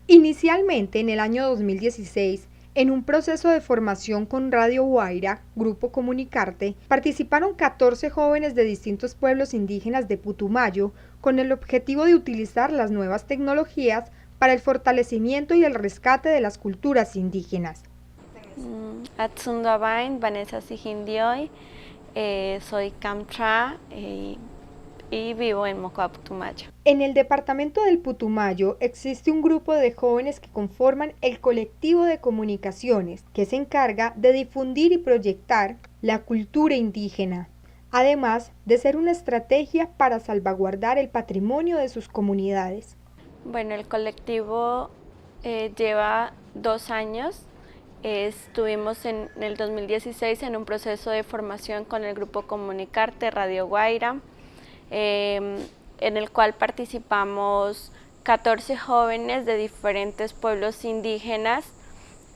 Inicialmente, en el año 2016, en un proceso de formación con Radio Guaira, Grupo Comunicarte, participaron 14 jóvenes de distintos pueblos indígenas de Putumayo con el objetivo de utilizar las nuevas tecnologías para el fortalecimiento y el rescate de las culturas indígenas. Atsundabain, Vanessa Sijindioy, soy Kamtra, y vivo en Mocoa, Putumayo. En el departamento del Putumayo existe un grupo de jóvenes que conforman el colectivo de comunicaciones que se encarga de difundir y proyectar la cultura indígena, además de ser una estrategia para salvaguardar el patrimonio de sus comunidades. Bueno, el colectivo lleva 2 años. Estuvimos en el 2016 en un proceso de formación con el grupo Comunicarte, Radio Guaira, en el cual participamos 14 jóvenes de diferentes pueblos indígenas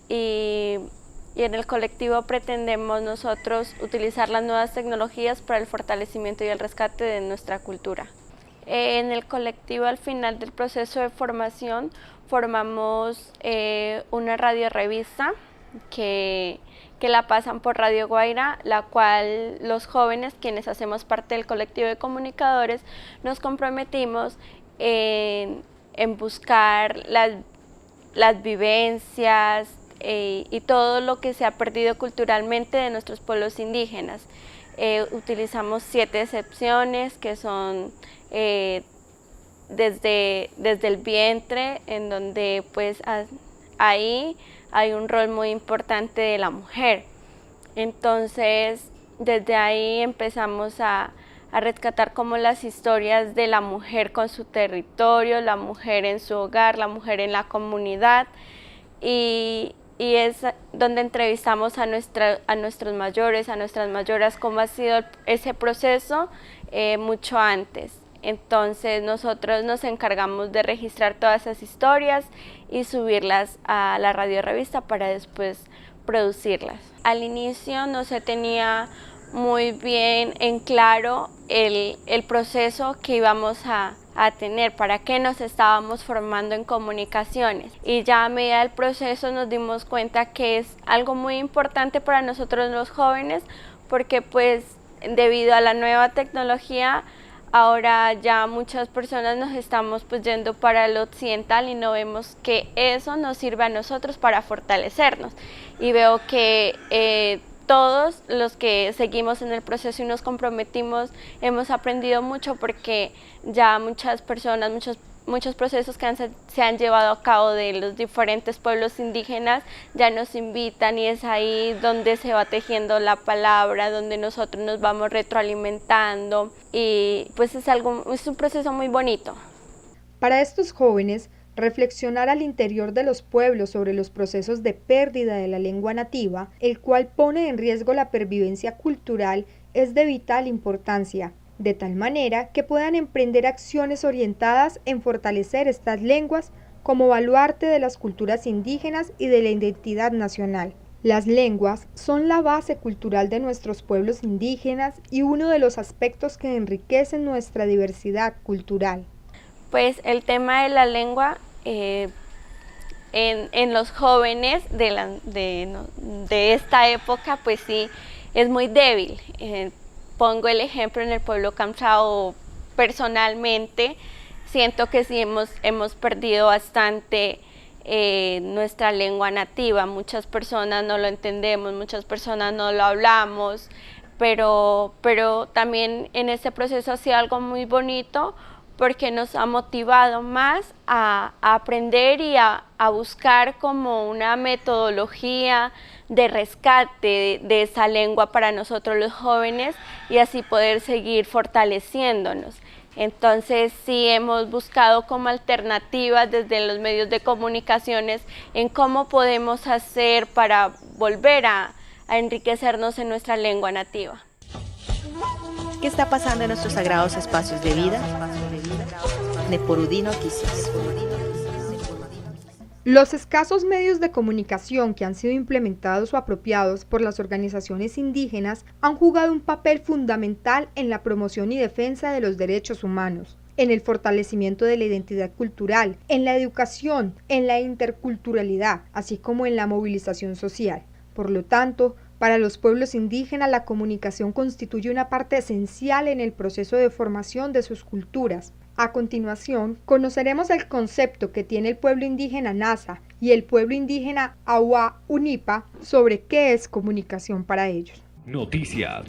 y en el colectivo pretendemos nosotros utilizar las nuevas tecnologías para el fortalecimiento y el rescate de nuestra cultura. En el colectivo, al final del proceso de formación, formamos una radiorevista que la pasan por Radio Guaira, la cual los jóvenes, quienes hacemos parte del colectivo de comunicadores, nos comprometimos en buscar las vivencias y todo lo que se ha perdido culturalmente de nuestros pueblos indígenas. Utilizamos 7 excepciones que son desde el vientre, en donde pues ahí hay un rol muy importante de la mujer. Entonces, desde ahí empezamos a rescatar como las historias de la mujer con su territorio, la mujer en su hogar, la mujer en la comunidad, y es donde entrevistamos a nuestros mayores, a nuestras mayoras, cómo ha sido ese proceso mucho antes. Entonces nosotros nos encargamos de registrar todas esas historias y subirlas a la radiorevista para después producirlas. Al inicio no se tenía muy bien en claro el proceso que íbamos a tener, para qué nos estábamos formando en comunicaciones, y ya a medida del proceso nos dimos cuenta que es algo muy importante para nosotros los jóvenes, porque pues debido a la nueva tecnología ahora ya muchas personas nos estamos pues yendo para lo occidental y no vemos que eso nos sirve a nosotros para fortalecernos, y veo que todos los que seguimos en el proceso y nos comprometimos hemos aprendido mucho, porque ya muchas personas, muchos procesos que se han llevado a cabo de los diferentes pueblos indígenas ya nos invitan, y es ahí donde se va tejiendo la palabra, donde nosotros nos vamos retroalimentando, y pues es un proceso muy bonito. Para estos jóvenes, reflexionar al interior de los pueblos sobre los procesos de pérdida de la lengua nativa, el cual pone en riesgo la pervivencia cultural, es de vital importancia, de tal manera que puedan emprender acciones orientadas en fortalecer estas lenguas como baluarte de las culturas indígenas y de la identidad nacional. Las lenguas son la base cultural de nuestros pueblos indígenas y uno de los aspectos que enriquecen nuestra diversidad cultural. Pues el tema de la lengua en los jóvenes de esta época pues sí es muy débil. Pongo el ejemplo en el pueblo Kamsao. Personalmente siento que sí hemos perdido bastante nuestra lengua nativa. Muchas personas no lo entendemos, muchas personas no lo hablamos, pero también en este proceso ha sido algo muy bonito, porque nos ha motivado más a aprender y a buscar como una metodología de rescate de esa lengua para nosotros los jóvenes, y así poder seguir fortaleciéndonos. Entonces sí hemos buscado como alternativas desde los medios de comunicaciones en cómo podemos hacer para volver a enriquecernos en nuestra lengua nativa. ¿Qué está pasando en nuestros sagrados espacios de vida? Neporudí Noticias. Los escasos medios de comunicación que han sido implementados o apropiados por las organizaciones indígenas han jugado un papel fundamental en la promoción y defensa de los derechos humanos, en el fortalecimiento de la identidad cultural, en la educación, en la interculturalidad, así como en la movilización social. Por lo tanto, para los pueblos indígenas, la comunicación constituye una parte esencial en el proceso de formación de sus culturas. A continuación, conoceremos el concepto que tiene el pueblo indígena Nasa y el pueblo indígena Awa Unipa sobre qué es comunicación para ellos. Noticias.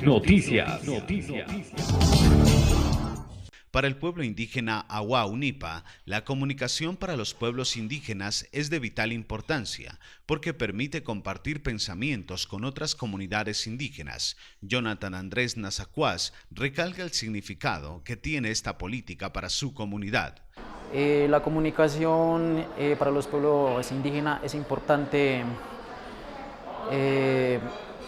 Para el pueblo indígena Awau Nipa, la comunicación para los pueblos indígenas es de vital importancia porque permite compartir pensamientos con otras comunidades indígenas. Jonathan Andrés Nazacuás recalca el significado que tiene esta política para su comunidad. La comunicación para los pueblos indígenas es importante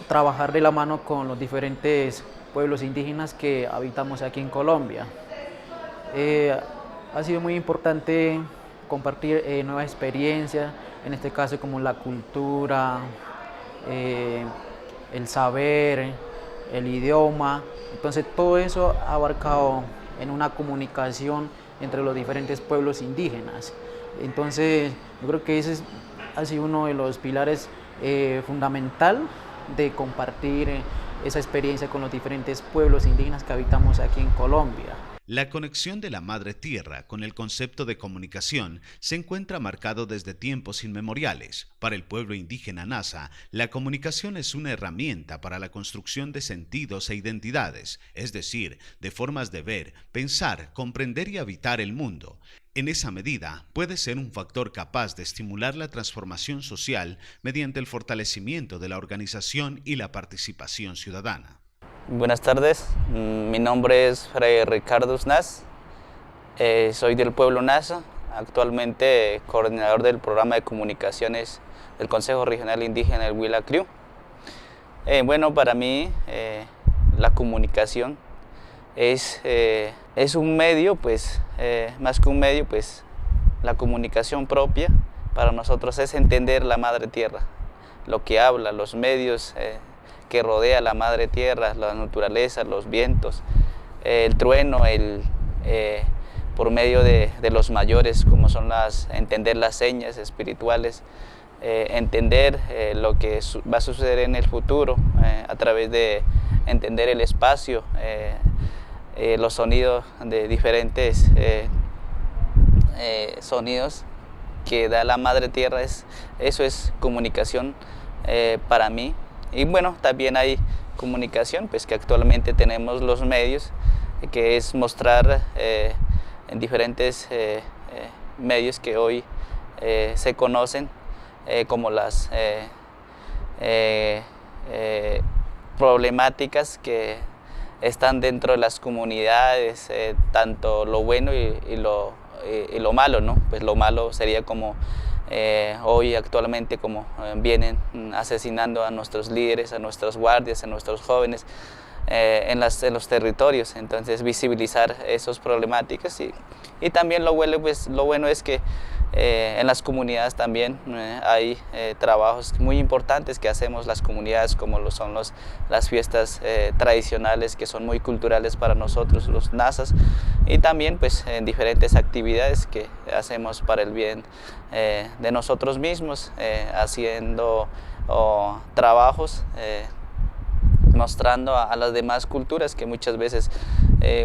trabajar de la mano con los diferentes pueblos indígenas que habitamos aquí en Colombia. Ha sido muy importante compartir nuevas experiencias, en este caso como la cultura, el saber, el idioma. Entonces todo eso ha abarcado en una comunicación entre los diferentes pueblos indígenas. Entonces yo creo que ese ha sido uno de los pilares fundamental de compartir esa experiencia con los diferentes pueblos indígenas que habitamos aquí en Colombia. La conexión de la Madre Tierra con el concepto de comunicación se encuentra marcado desde tiempos inmemoriales. Para el pueblo indígena Nasa, la comunicación es una herramienta para la construcción de sentidos e identidades, es decir, de formas de ver, pensar, comprender y habitar el mundo. En esa medida, puede ser un factor capaz de estimular la transformación social mediante el fortalecimiento de la organización y la participación ciudadana. Buenas tardes, mi nombre es Fray Ricardo Naz, soy del pueblo Nasa, actualmente coordinador del programa de comunicaciones del Consejo Regional Indígena del Huila Criú. Bueno, para mí la comunicación es un medio, pues más que un medio, pues la comunicación propia para nosotros es entender la Madre Tierra, lo que habla, los medios que rodea la Madre Tierra, la naturaleza, los vientos, el trueno, por medio de los mayores, como son entender las señas espirituales, entender lo que va a suceder en el futuro, a través de entender el espacio, los sonidos de diferentes sonidos que da la Madre Tierra, eso es comunicación para mí. Y bueno, también hay comunicación, pues que actualmente tenemos los medios, que es mostrar en diferentes medios que hoy se conocen, como las problemáticas que están dentro de las comunidades, tanto lo bueno y lo malo, ¿no? Pues lo malo sería como hoy actualmente como vienen asesinando a nuestros líderes, a nuestros guardias, a nuestros jóvenes en los territorios. Entonces visibilizar esas problemáticas y también lo bueno es que en las comunidades también hay trabajos muy importantes que hacemos las comunidades, como son las fiestas tradicionales que son muy culturales para nosotros los Nasas, y también pues en diferentes actividades que hacemos para el bien de nosotros mismos, haciendo trabajos mostrando a las demás culturas, que muchas veces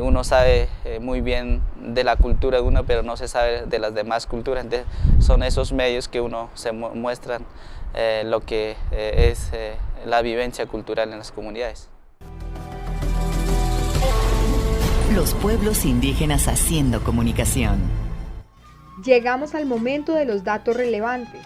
uno sabe muy bien de la cultura de uno, pero no se sabe de las demás culturas. Entonces, son esos medios que uno se muestran lo que es la vivencia cultural en las comunidades. Los pueblos indígenas haciendo comunicación. Llegamos al momento de los datos relevantes.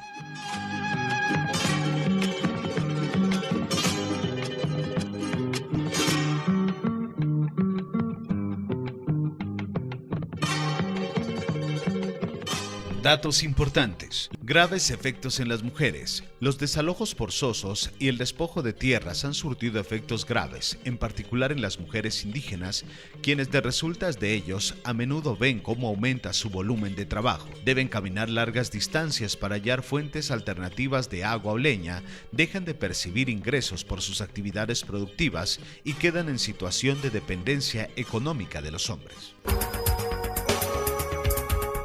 Datos importantes. Graves efectos en las mujeres. Los desalojos forzosos y el despojo de tierras han surtido efectos graves, en particular en las mujeres indígenas, quienes de resultas de ellos a menudo ven cómo aumenta su volumen de trabajo. Deben caminar largas distancias para hallar fuentes alternativas de agua o leña, dejan de percibir ingresos por sus actividades productivas y quedan en situación de dependencia económica de los hombres.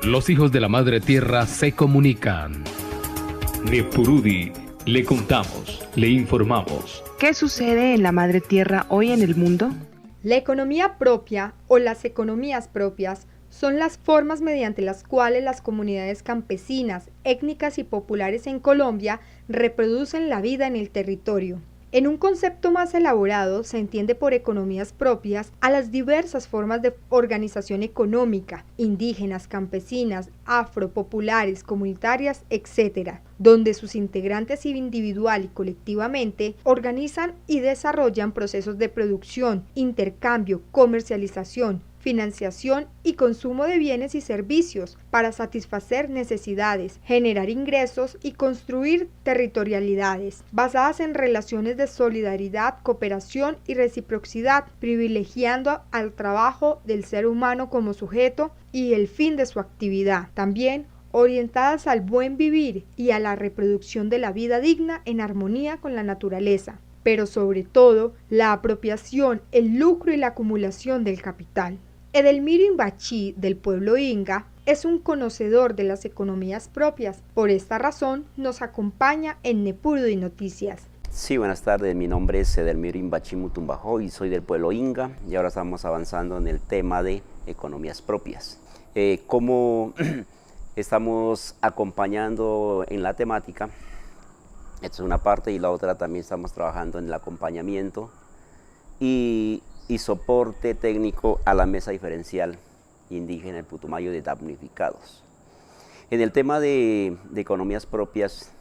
Los hijos de la Madre Tierra se comunican. Nepurudi, le contamos, le informamos. ¿Qué sucede en la Madre Tierra hoy en el mundo? La economía propia o las economías propias son las formas mediante las cuales las comunidades campesinas, étnicas y populares en Colombia reproducen la vida en el territorio. En un concepto más elaborado, se entiende por economías propias a las diversas formas de organización económica, indígenas, campesinas, afro, populares, comunitarias, etc., donde sus integrantes individual y colectivamente organizan y desarrollan procesos de producción, intercambio, comercialización, financiación y consumo de bienes y servicios para satisfacer necesidades, generar ingresos y construir territorialidades basadas en relaciones de solidaridad, cooperación y reciprocidad, privilegiando al trabajo del ser humano como sujeto y el fin de su actividad. También orientadas al buen vivir y a la reproducción de la vida digna en armonía con la naturaleza, pero sobre todo la apropiación, el lucro y la acumulación del capital. Edelmiro Imbachí, del pueblo Inga, es un conocedor de las economías propias. Por esta razón, nos acompaña en Nepurudi Noticias. Sí, buenas tardes. Mi nombre es Edelmiro Imbachí Mutumbajo y soy del pueblo Inga. Y ahora estamos avanzando en el tema de economías propias. ¿Cómo estamos acompañando en la temática? Esta es una parte y la otra también estamos trabajando en el acompañamiento y soporte técnico a la mesa diferencial indígena del Putumayo de damnificados. En el tema de economías propias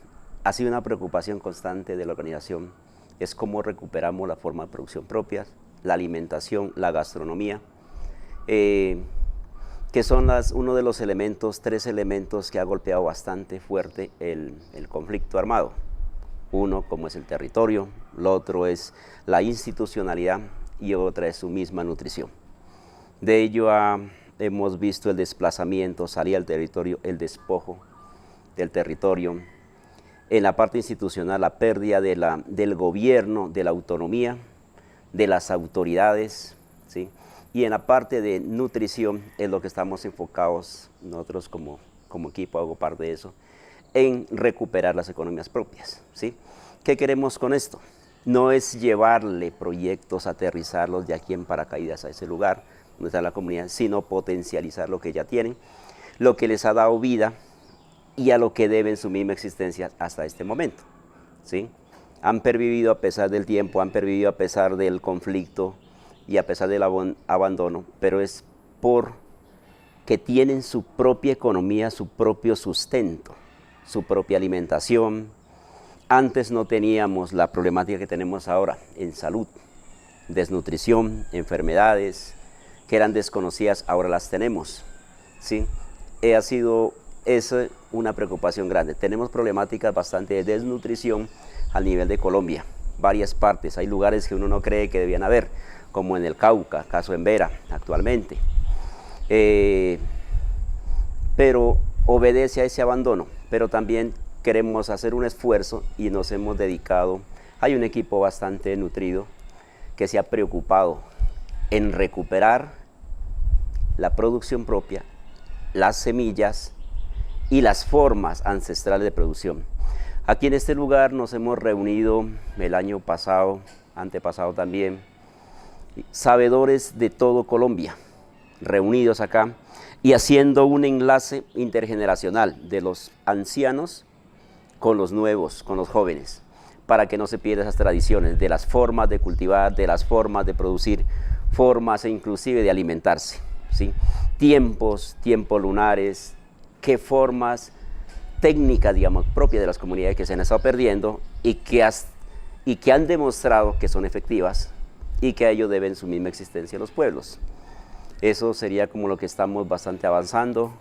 ha sido una preocupación constante de la organización, es cómo recuperamos la forma de producción propia, la alimentación, la gastronomía, que son uno de los elementos, 3 elementos que ha golpeado bastante fuerte el conflicto armado. Uno, como es el territorio, lo otro es la institucionalidad y otra es su misma nutrición. De ello hemos visto el desplazamiento, salir al territorio, el despojo del territorio. En la parte institucional, la pérdida del gobierno, de la autonomía, de las autoridades, ¿sí? Y en la parte de nutrición es lo que estamos enfocados, nosotros como equipo hago parte de eso, en recuperar las economías propias, ¿sí? ¿Qué queremos con esto? No es llevarle proyectos, aterrizarlos de aquí en paracaídas a ese lugar donde está la comunidad, sino potencializar lo que ya tienen, lo que les ha dado vida y a lo que deben su misma existencia hasta este momento, ¿sí? Han pervivido a pesar del tiempo, han pervivido a pesar del conflicto y a pesar del abandono, pero es porque tienen su propia economía, su propio sustento, su propia alimentación. Antes no teníamos la problemática que tenemos ahora en salud, desnutrición, enfermedades que eran desconocidas, ahora las tenemos, ¿sí? Ha sido esa una preocupación grande. Tenemos problemáticas bastante de desnutrición al nivel de Colombia, varias partes. Hay lugares que uno no cree que debían haber, como en el Cauca, caso en Vera actualmente. Pero obedece a ese abandono, pero también queremos hacer un esfuerzo y nos hemos dedicado, hay un equipo bastante nutrido que se ha preocupado en recuperar la producción propia, las semillas y las formas ancestrales de producción. Aquí en este lugar nos hemos reunido el año pasado, antepasado también, sabedores de todo Colombia, reunidos acá y haciendo un enlace intergeneracional de los ancianos con los nuevos, con los jóvenes, para que no se pierdan esas tradiciones, de las formas de cultivar, de las formas de producir, formas e inclusive de alimentarse, ¿sí? Tiempos lunares, qué formas técnicas, digamos, propias de las comunidades que se han estado perdiendo y que han demostrado que son efectivas y que a ello deben su misma existencia los pueblos. Eso sería como lo que estamos bastante avanzando.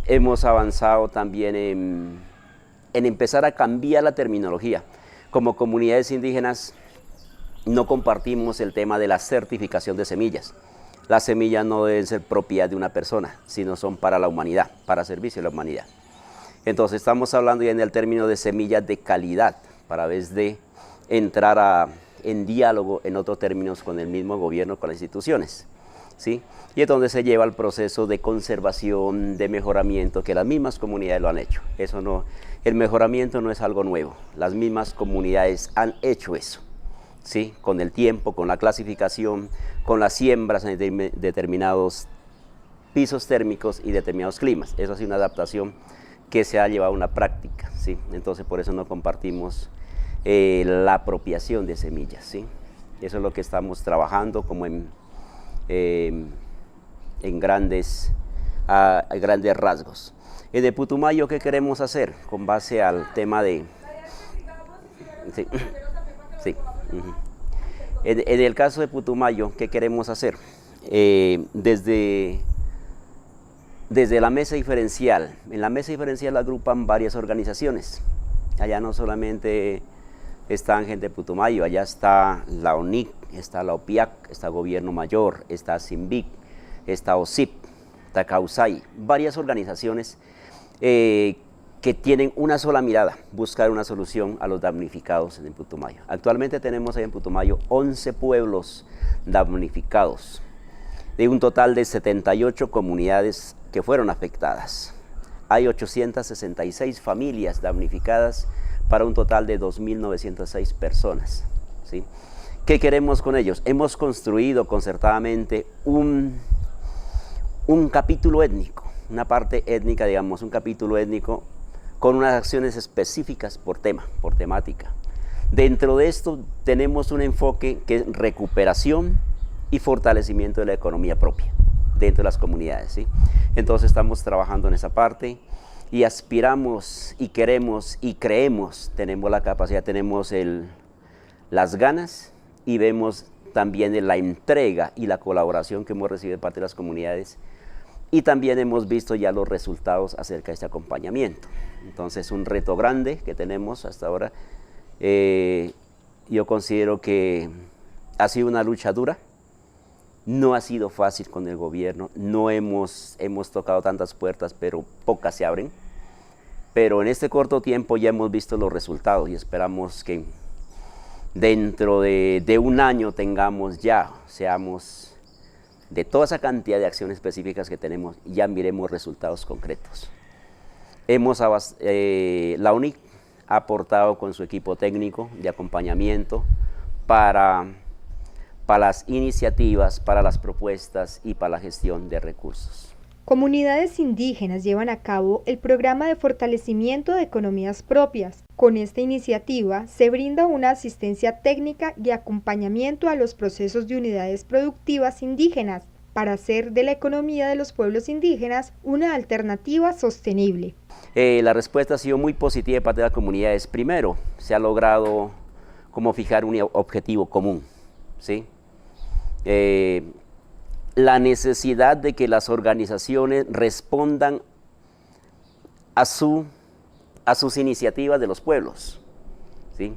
Hemos avanzado también en empezar a cambiar la terminología. Como comunidades indígenas no compartimos el tema de la certificación de semillas. Las semillas no deben ser propiedad de una persona, sino son para la humanidad, para servicio de la humanidad. Entonces estamos hablando ya en el término de semillas de calidad, para vez de entrar en diálogo en otros términos con el mismo gobierno, con las instituciones, ¿sí? Y es donde se lleva el proceso de conservación, de mejoramiento, que las mismas comunidades lo han hecho. Eso no, el mejoramiento no es algo nuevo, las mismas comunidades han hecho eso, ¿sí? Con el tiempo, con la clasificación, con las siembras en determinados pisos térmicos y determinados climas. Eso ha sido una adaptación que se ha llevado a una práctica, ¿sí? Entonces por eso no compartimos la apropiación de semillas, ¿sí? Eso es lo que estamos trabajando como en grandes rasgos. En el Putumayo, ¿qué queremos hacer? Con base al tema de... Sí, sí. En el caso de Putumayo, ¿qué queremos hacer? Desde la mesa diferencial. En la mesa diferencial agrupan varias organizaciones. Allá no solamente están gente de Putumayo, allá está la ONIC, está la OPIAC, está Gobierno Mayor, está SINVIC, está OSIP, está CAUSAI, varias organizaciones que tienen una sola mirada, buscar una solución a los damnificados en Putumayo. Actualmente tenemos ahí en Putumayo 11 pueblos damnificados, de un total de 78 comunidades que fueron afectadas. Hay 866 familias damnificadas para un total de 2.906 personas, ¿sí? ¿Qué queremos con ellos? Hemos construido concertadamente un capítulo étnico, una parte étnica, digamos, un capítulo étnico con unas acciones específicas por tema, por temática. Dentro de esto tenemos un enfoque que es recuperación y fortalecimiento de la economía propia dentro de las comunidades, ¿sí? Entonces estamos trabajando en esa parte y aspiramos y queremos y creemos, tenemos la capacidad, tenemos las ganas y vemos también la entrega y la colaboración que hemos recibido de parte de las comunidades y también hemos visto ya los resultados acerca de este acompañamiento. Entonces un reto grande que tenemos hasta ahora. Yo considero que ha sido una lucha dura, no ha sido fácil con el gobierno, no hemos tocado tantas puertas, pero pocas se abren. Pero en este corto tiempo ya hemos visto los resultados y esperamos que dentro de un año seamos de toda esa cantidad de acciones específicas que tenemos, ya miremos resultados concretos. La UNIC ha aportado con su equipo técnico de acompañamiento para las iniciativas, para las propuestas y para la gestión de recursos. Comunidades indígenas llevan a cabo el programa de fortalecimiento de economías propias. Con esta iniciativa se brinda una asistencia técnica y acompañamiento a los procesos de unidades productivas indígenas para hacer de la economía de los pueblos indígenas una alternativa sostenible. La respuesta ha sido muy positiva de parte de las comunidades. Primero, se ha logrado como fijar un objetivo común, ¿sí? La necesidad de que las organizaciones respondan a sus iniciativas de los pueblos, ¿sí?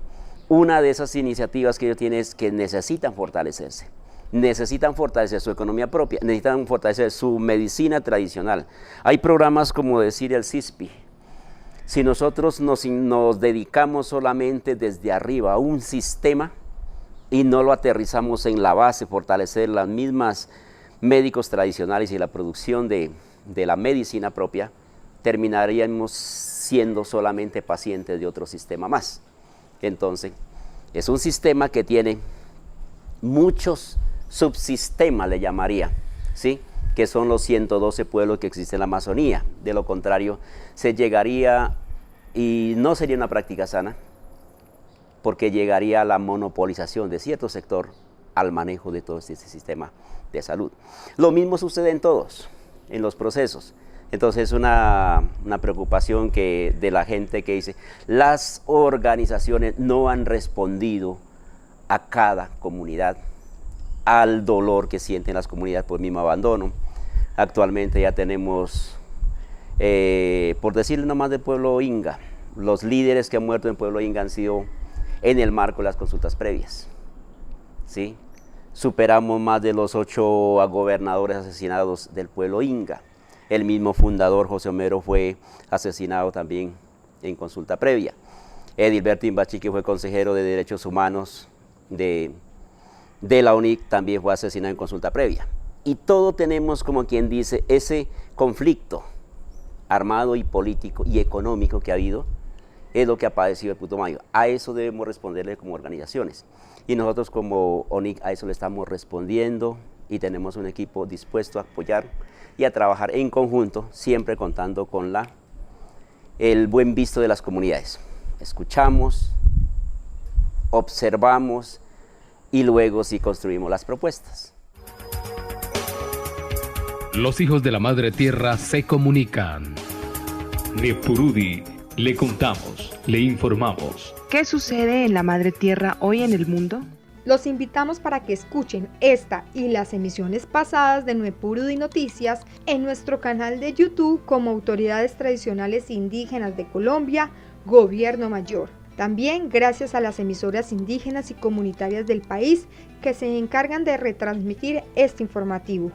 Una de esas iniciativas que ellos tienen es que necesitan fortalecerse, necesitan fortalecer su economía propia, necesitan fortalecer su medicina tradicional. Hay programas como decir el CISPI. Si nosotros nos dedicamos solamente desde arriba a un sistema y no lo aterrizamos en la base, fortalecer las mismas médicos tradicionales y la producción de la medicina propia, terminaríamos siendo solamente pacientes de otro sistema más. Entonces, es un sistema que tiene muchos subsistemas, le llamaría, ¿sí? Que son los 112 pueblos que existen en la Amazonía. De lo contrario, se llegaría, y no sería una práctica sana, porque llegaría a la monopolización de cierto sector al manejo de todo este sistema de salud. Lo mismo sucede en todos, en los procesos. Entonces es una preocupación de la gente que dice, las organizaciones no han respondido a cada comunidad, al dolor que sienten las comunidades por el mismo abandono. Actualmente ya tenemos, por decirle nomás del pueblo Inga, los líderes que han muerto en el pueblo Inga han sido en el marco de las consultas previas, ¿sí? Superamos más de los 8 gobernadores asesinados del pueblo Inga. El mismo fundador, José Homero, fue asesinado también en consulta previa. Edilberto Imbachi, que fue consejero de Derechos Humanos de la UNIC, también fue asesinado en consulta previa. Y todo tenemos, como quien dice, ese conflicto armado y político y económico que ha habido, es lo que ha padecido el Putumayo. A eso debemos responderle como organizaciones. Y nosotros como ONIC a eso le estamos respondiendo y tenemos un equipo dispuesto a apoyar y a trabajar en conjunto, siempre contando con el buen visto de las comunidades. Escuchamos, observamos y luego sí construimos las propuestas. Los hijos de la Madre Tierra se comunican. Nepurudi, le contamos, le informamos. ¿Qué sucede en la Madre Tierra hoy en el mundo? Los invitamos para que escuchen esta y las emisiones pasadas de Nepurudi Noticias en nuestro canal de YouTube como Autoridades Tradicionales Indígenas de Colombia, Gobierno Mayor. También gracias a las emisoras indígenas y comunitarias del país que se encargan de retransmitir este informativo.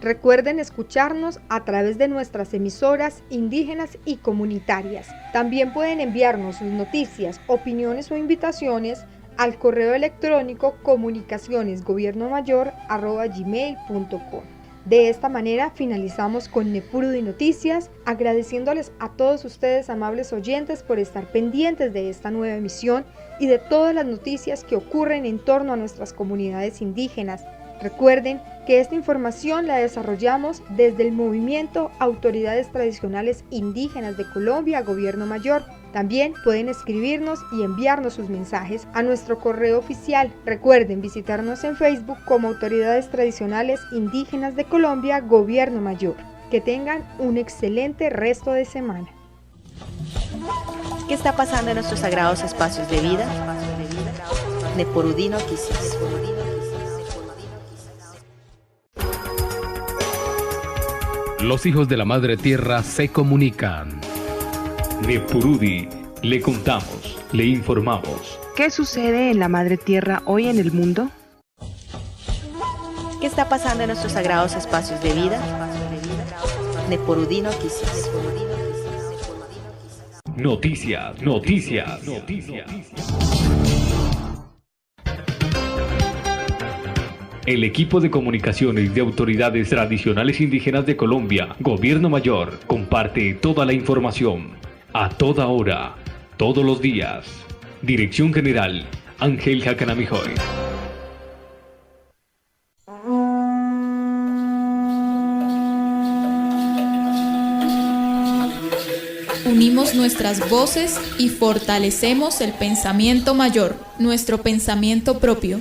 Recuerden escucharnos a través de nuestras emasoras indígenas y comunitarias. También pueden enviarnos sus noticias, opiniones o invitaciones al correo electrónico comunicacionesgobiernomayor@gmail.com. De esta manera finalizamos con Nepurudi Noticias, agradeciéndoles a todos ustedes, amables oyentes, por estar pendientes de esta nueva emisión y de todas las noticias que ocurren en torno a nuestras comunidades indígenas. Recuerden que esta información la desarrollamos desde el movimiento Autoridades Tradicionales Indígenas de Colombia, Gobierno Mayor. También pueden escribirnos y enviarnos sus mensajes a nuestro correo oficial. Recuerden visitarnos en Facebook como Autoridades Tradicionales Indígenas de Colombia, Gobierno Mayor. Que tengan un excelente resto de semana. ¿Qué está pasando en nuestros sagrados espacios de vida? Neporudino Quizás. Los hijos de la Madre Tierra se comunican. Nepurudi, le contamos, le informamos. ¿Qué sucede en la Madre Tierra hoy en el mundo? ¿Qué está pasando en nuestros sagrados espacios de vida? Neporudino Quizás. Noticias, noticias, noticias. El equipo de comunicaciones de Autoridades Tradicionales Indígenas de Colombia, Gobierno Mayor, comparte toda la información, a toda hora, todos los días. Dirección General, Ángel Jacanamijoy. Unimos nuestras voces y fortalecemos el pensamiento mayor, nuestro pensamiento propio.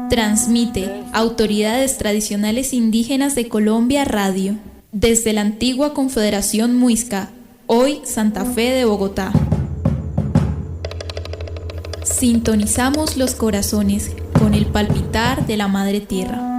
Transmite Autoridades Tradicionales Indígenas de Colombia Radio, desde la antigua Confederación Muisca, hoy Santa Fe de Bogotá. Sintonizamos los corazones con el palpitar de la Madre Tierra.